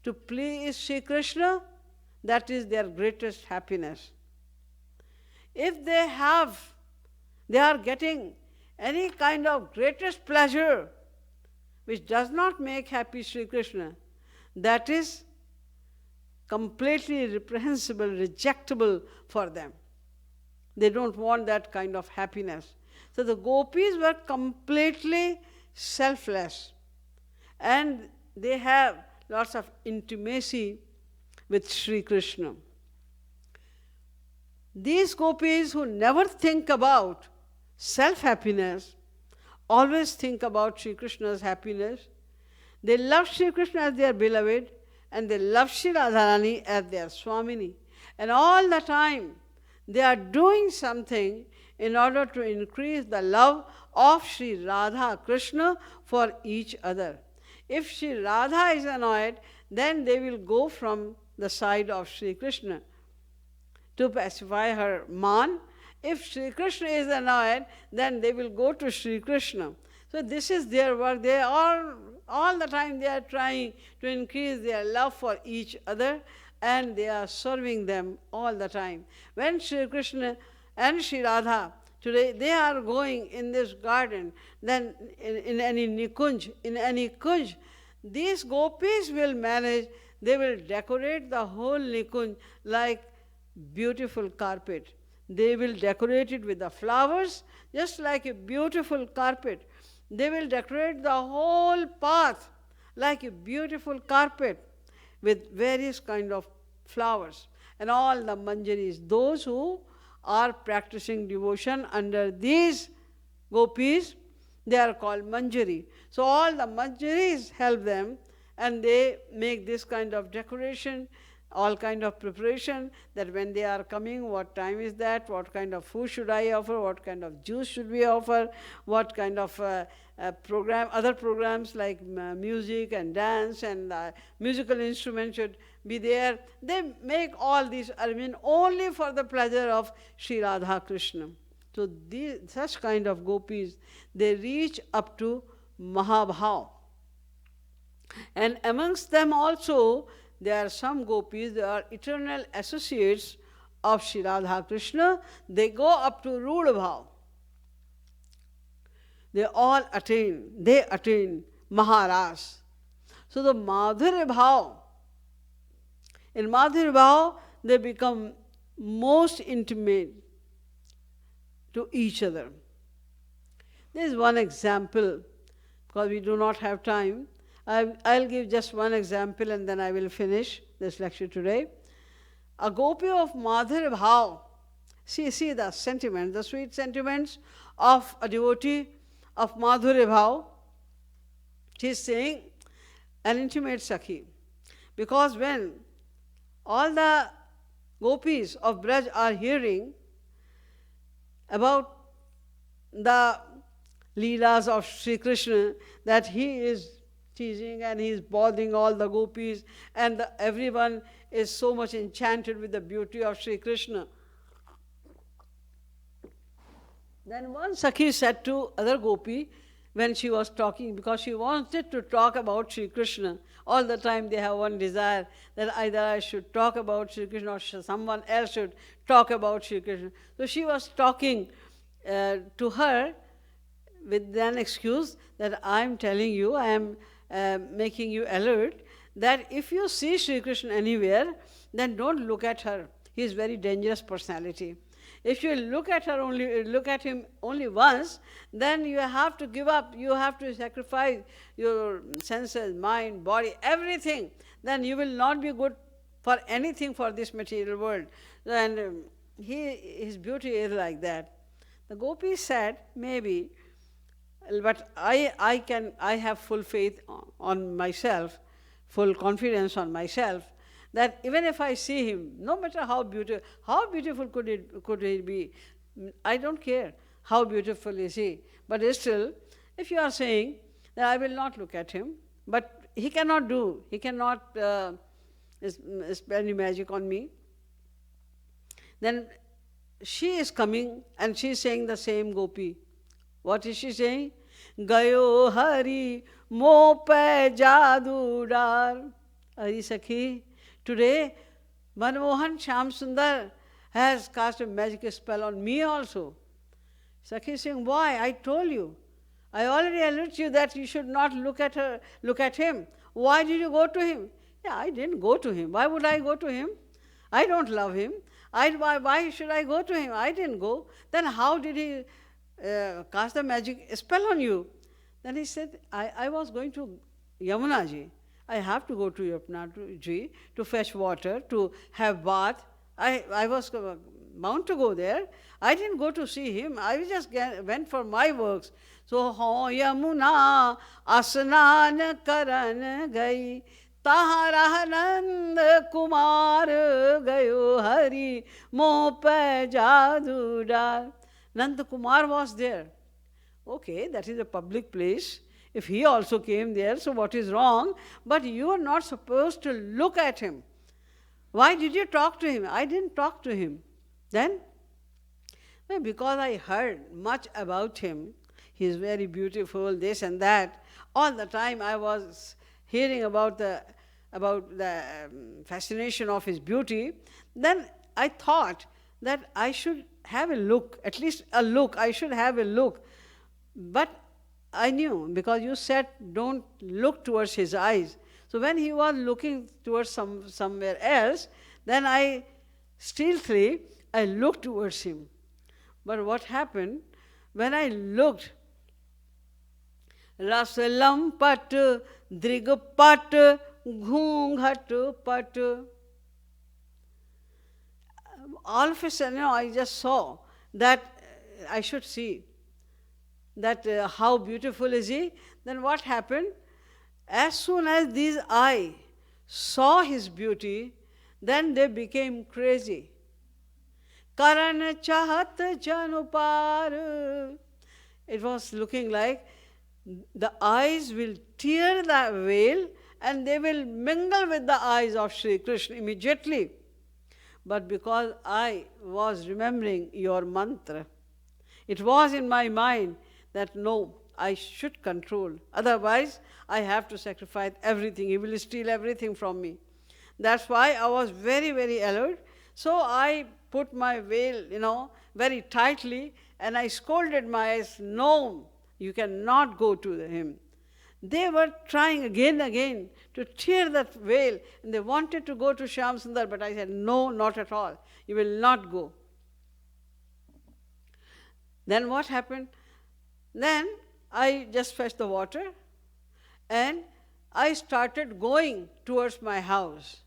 to please Sri Krishna, that is their greatest happiness. If they are getting any kind of greatest pleasure which does not make happy Sri Krishna, that is completely reprehensible, rejectable for them. They don't want that kind of happiness. So the gopis were completely selfless, and they have lots of intimacy with Sri Krishna. These gopis who never think about self-happiness, always think about Sri Krishna's happiness. They love Sri Krishna as their beloved, and they love Sri Radharani as their Swamini. And all the time they are doing something in order to increase the love of Sri Radha Krishna for each other. If Sri Radha is annoyed, then they will go from the side of Sri Krishna to pacify her man. If Sri Krishna is annoyed, then they will go to Sri Krishna. So this is their work. They are all the time they are trying to increase their love for each other, and they are serving them all the time. When Sri Krishna and Sri Radha today they are going in this garden, then in any Nikunj, these gopis will manage, they will decorate the whole Nikunj like beautiful carpet. They will decorate it with the flowers, just like a beautiful carpet. They will decorate the whole path like a beautiful carpet with various kind of flowers. And all the manjaris, those who are practicing devotion under these gopis, they are called manjari. So all the manjaris help them, and they make this kind of decoration, all kind of preparation, that when they are coming, what time is that, what kind of food should I offer, what kind of juice should we offer, what kind of other programs like music and dance and musical instruments should be there. They make all these arrangements only for the pleasure of Sri Radha Krishna. So such kind of gopis, they reach up to Mahabhav. And amongst them also, there are some gopis, they are eternal associates of Sri Radha Krishna. They go up to Rudha Bhav. They attain Maharas. So the Madhurya Bhav, in Madhurya Bhav, they become most intimate to each other. There is one example, because we do not have time. I'll give just one example and then I will finish this lecture today. A gopi of Madhurya Bhav, see the sentiments, the sweet sentiments of a devotee of Madhurya Bhav. She is saying an intimate Sakhi. Because when all the gopis of Braj are hearing about the Leelas of Sri Krishna, that he is teasing and he is bothering all the gopis, and everyone is so much enchanted with the beauty of Sri Krishna. Then one Sakhi said to other gopi, when she was talking, because she wanted to talk about Sri Krishna. All the time they have one desire, that either I should talk about Sri Krishna or someone else should talk about Sri Krishna. So she was talking to her with an excuse that I am telling you, I am making you alert, that if you see Sri Krishna anywhere, then don't look at her. He is a very dangerous personality. If you look at him only once, then you have to give up, you have to sacrifice your senses, mind, body, everything. Then you will not be good for anything for this material world. And his beauty is like that. The gopi said, maybe, but I have full faith on myself, full confidence on myself, that even if I see him, no matter how beautiful could he be, I don't care how beautiful is he. But still, if you are saying that I will not look at him, but he cannot spell any magic on me, then she is coming and she is saying the same gopi. What is she saying? Gayo Hari Mo Pe Jadu Dar. Hari Sakhi, today Manmohan Shyam Sundar has cast a magic spell on me also. Sakhi is saying, why? I told you. I already alerted you that you should not look at him. Why did you go to him? Yeah, I didn't go to him. Why would I go to him? I don't love him. Why should I go to him? I didn't go. Then how did he cast the magic spell on you? Then he said, I was going to Yamuna ji. I have to go to Yamuna ji to fetch water, to have bath. I was bound to go there. I didn't go to see him. I just went for my works. So, ho Yamuna asnan karan gai, taha rahanand Kumar gayo hari moh pe jadoo dar. Nand Kumar was there. Okay, that is a public place. If he also came there, so what is wrong? But you are not supposed to look at him. Why did you talk to him? I didn't talk to him. Then? Well, because I heard much about him. He is very beautiful, this and that. All the time I was hearing about the fascination of his beauty. Then I thought that I should have a look, at least a look. I should have a look. But I knew, because you said don't look towards his eyes. So when he was looking towards somewhere else, then I stealthily looked towards him. But what happened? When I looked, Rasalam pat, drig pat, ghunghat pat. All of a sudden, I just saw that I should see that how beautiful is he. Then what happened? As soon as these eyes saw his beauty, then they became crazy. Karan chahat janupar. It was looking like the eyes will tear the veil and they will mingle with the eyes of Sri Krishna immediately. But because I was remembering your mantra, it was in my mind that no, I should control. Otherwise, I have to sacrifice everything. He will steal everything from me. That's why I was very, very alert. So I put my veil, very tightly, and I scolded my eyes, no, you cannot go to him. They were trying again and again to tear that veil, and they wanted to go to Shyam Sundar, but I said, no, not at all. You will not go. Then what happened? Then I just fetched the water and I started going towards my house.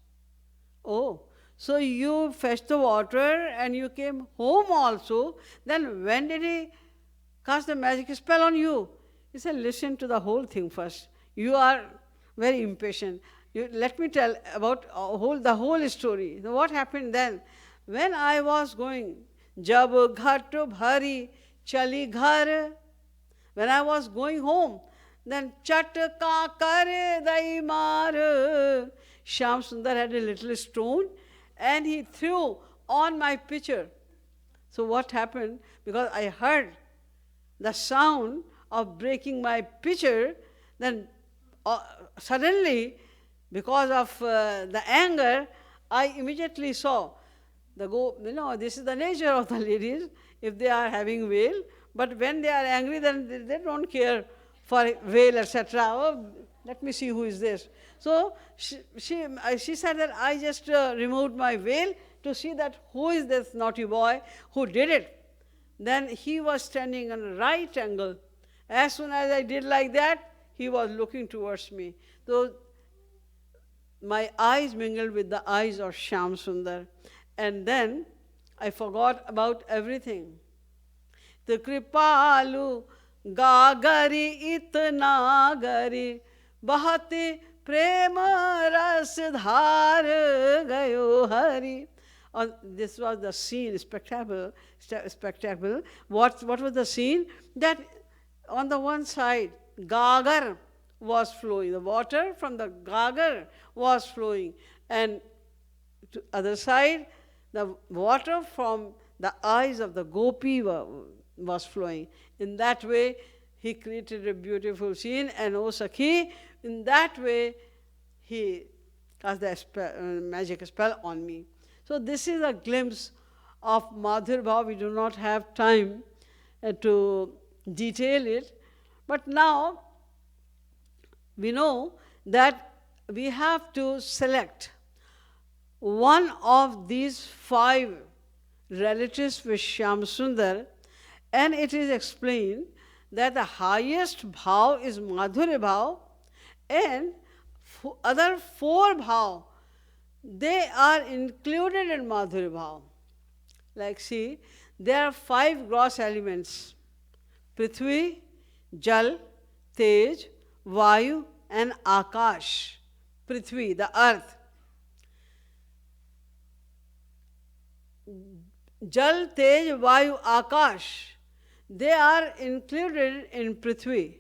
Oh, so you fetched the water and you came home also. Then when did he cast the magic spell on you? He said, listen to the whole thing first. You are very impatient. Let me tell about the whole story. So what happened then? When I was going, Jab ghat bhari chali ghar. When I was going home, then chatka kare dai mar. Shyam Sundar had a little stone and he threw on my pitcher. So what happened? Because I heard the sound of breaking my pitcher, then suddenly, because of the anger, I immediately saw this is the nature of the ladies, if they are having veil, but when they are angry, then they don't care for veil, etc. Oh, let me see who is this. So she said that I just removed my veil to see that who is this naughty boy who did it. Then he was standing on a right angle. As soon as I did like that, he was looking towards me. So my eyes mingled with the eyes of Shyam Sundar. And then I forgot about everything. The kripalu gagari itna gari bahati prema ras dhar gayo hari. This was the scene, spectacle. What was the scene? That on the one side, gagar was flowing. The water from the gagar was flowing. And to other side, the water from the eyes of the gopi was flowing. In that way, he created a beautiful scene. And O Sakhi, in that way, he cast the magic spell on me. So this is a glimpse of Madhur Bhav. We do not have time to detail it. But now, we know that we have to select one of these 5 relatives with Shyam Sundar, and it is explained that the highest bhav is Madhurya bhav, and other 4 bhav, they are included in Madhurya bhav. Like see, there are 5 gross elements: Prithvi, Jal, Tej, Vayu and Akash. Prithvi, the earth. Jal, Tej, Vayu, Akash, they are included in Prithvi.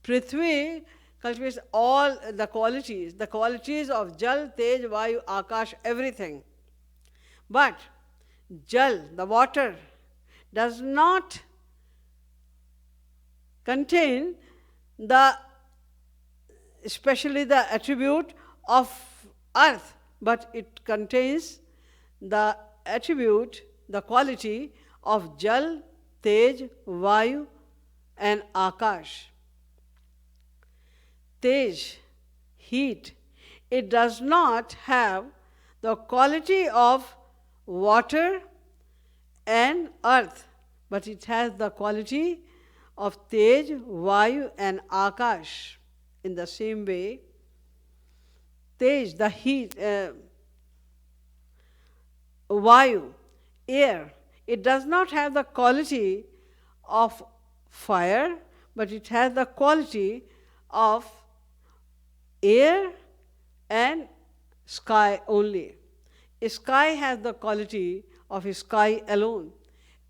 Prithvi cultivates all the qualities of Jal, Tej, Vayu, Akash, everything. But Jal, the water, does not contain especially the attribute of earth, but it contains the attribute, the quality of Jal, Tej, Vayu and Akash. Tej, heat, it does not have the quality of water and earth, but it has the quality of Tej, Vayu and Akash. In the same way, Tej, the heat, Vayu, air, it does not have the quality of fire, but it has the quality of air and sky only. Sky has the quality of sky alone.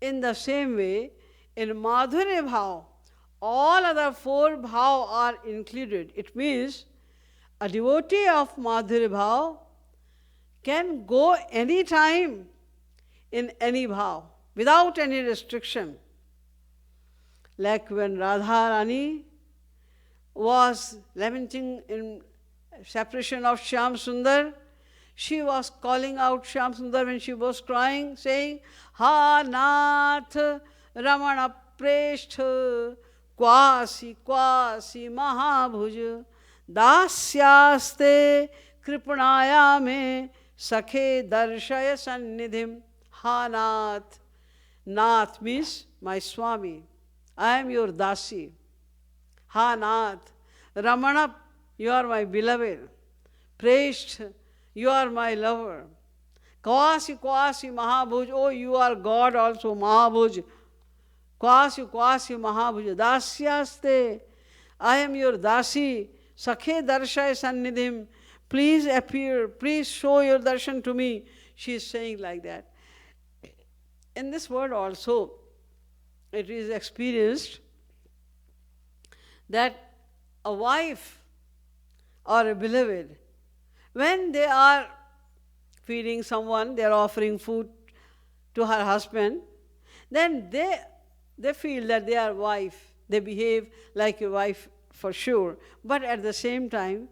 In the same way, in Madhurya Bhav, all other four bhav are included. It means a devotee of Madhurya Bhav can go any time in any bhav without any restriction. Like when Radha Rani was lamenting in separation of Shyam Sundar, she was calling out Shyam Sundar when she was crying, saying, Ha Nath Ramana Preshtha Kwasi Kwasi Mahabhuj Dasyaste Kripanaya me Sakhe Darshaya Sannidhim. Ha Nath. Nath means my Swami. I am your Dasi. Ha Nath. Ramana, you are my beloved. Preshtha, you are my lover. Kwasi Kwasi Mahabhuj, oh you are God also, Mahabhuj. Kwasi Kwasi Mahabhuj, Dasyaste, I am your Dasi, Sakhe Darshaya Sannidhim, please appear, please show your darshan to me. She is saying like that. In this word also, it is experienced that a wife or a beloved, when they are feeding someone, they are offering food to her husband, then they feel that they are wife. They behave like a wife for sure. But at the same time,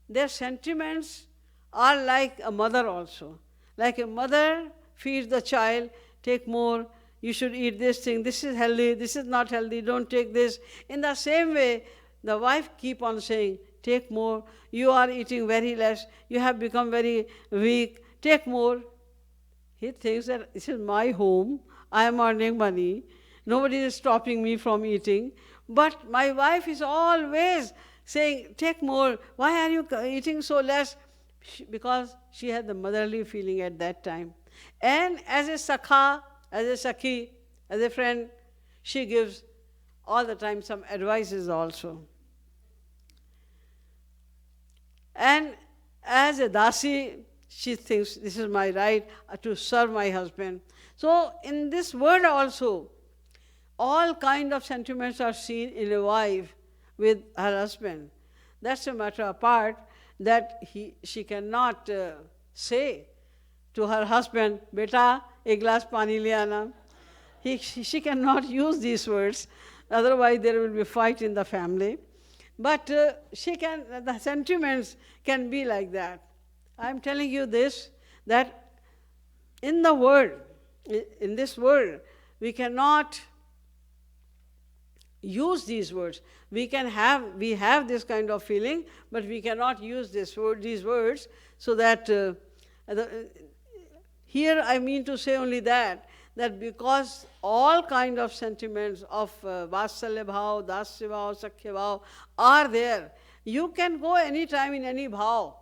their sentiments are like a mother also. Like a mother feeds the child, take more, you should eat this thing, this is healthy, this is not healthy, don't take this. In the same way, the wife keep on saying, take more, you are eating very less, you have become very weak, take more. He thinks that this is my home, I am earning money, nobody is stopping me from eating, but my wife is always saying, take more, why are you eating so less? Because she had the motherly feeling at that time. And as a sakha, as a sakhi, as a friend, she gives all the time some advices also. And as a dasi, she thinks this is my right to serve my husband. So in this word also, all kind of sentiments are seen in a wife with her husband. That's a matter apart that she cannot say to her husband, Beta, ek glass pani le aana. She cannot use these words, otherwise there will be fight in the family. But the sentiments can be like that. I am telling you this, that in this world, we cannot use these words. We have this kind of feeling, but we cannot use these words, so that here I mean to say only that because all kind of sentiments of Vatsalya Bhav, Dasya Bhav, Sakhya Bhav are there. You can go any time in any bhav.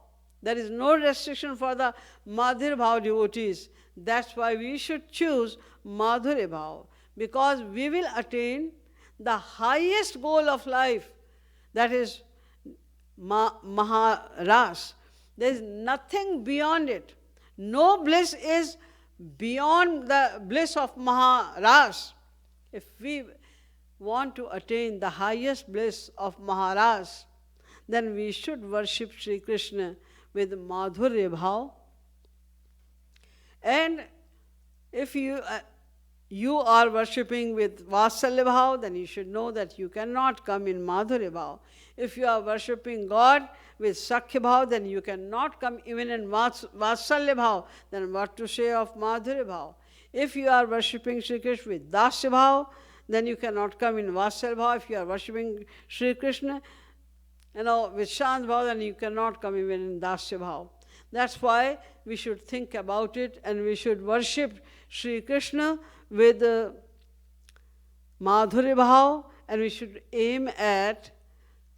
There is no restriction for the Madhurya Bhav devotees. That's why we should choose Madhurya Bhav, because we will attain the highest goal of life, that is Maharas. There is nothing beyond it. No bliss is beyond the bliss of Maharaj. If we want to attain the highest bliss of Maharaj, then we should worship Sri Krishna with Madhurya Bhav. And if you are worshipping with Vatsalya Bhav, then you should know that you cannot come in Madhurya Bhav. If you are worshipping God with Sakhya Bhav, then you cannot come even in Vatsalya Bhav. Then what to say of Madhurya Bhav? If you are worshipping Sri Krishna with Dasya Bhav, then you cannot come in Vatsalya Bhav. If you are worshipping Sri Krishna, with Shant Bhav, then you cannot come even in Dasya Bhav. That's why we should think about it, and we should worship Sri Krishna with Madhurya Bhav, and we should aim at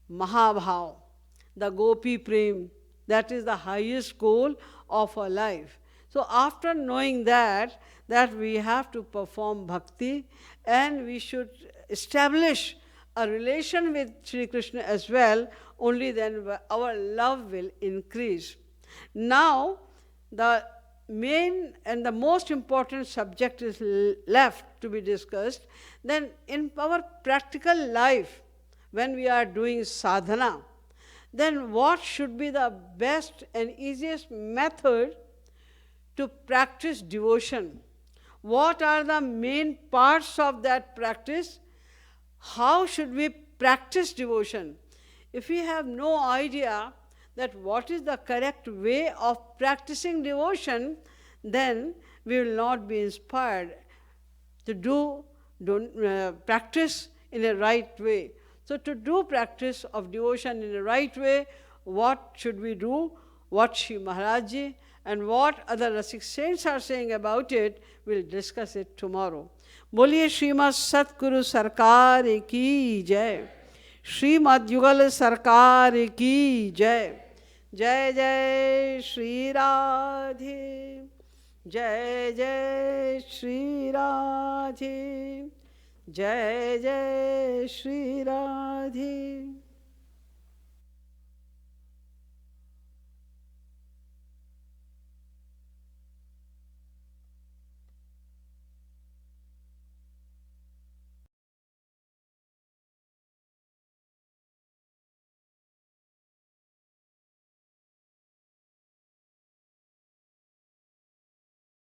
Mahabhav, the Gopi Prem. That is the highest goal of our life. So after knowing that we have to perform bhakti, and we should establish a relation with Sri Krishna as well, only then our love will increase. Now, the main and the most important subject is left to be discussed. Then in our practical life, when we are doing sadhana, then what should be the best and easiest method to practice devotion? What are the main parts of that practice? How should we practice devotion? If we have no idea that what is the correct way of practicing devotion, then we will not be inspired to practice in a right way. So to do practice of devotion in a right way, what should we do? What Shri Maharaj Ji and what other Rasik saints are saying about it, we'll discuss it tomorrow. Boliye Srimad Satguru Sarkar ki jai. Srimad Yugal Sarkar ki jai. Jai Jai Shri Radhe. Jai Jai Shri Radhe. Jai Jai Shri Radhe.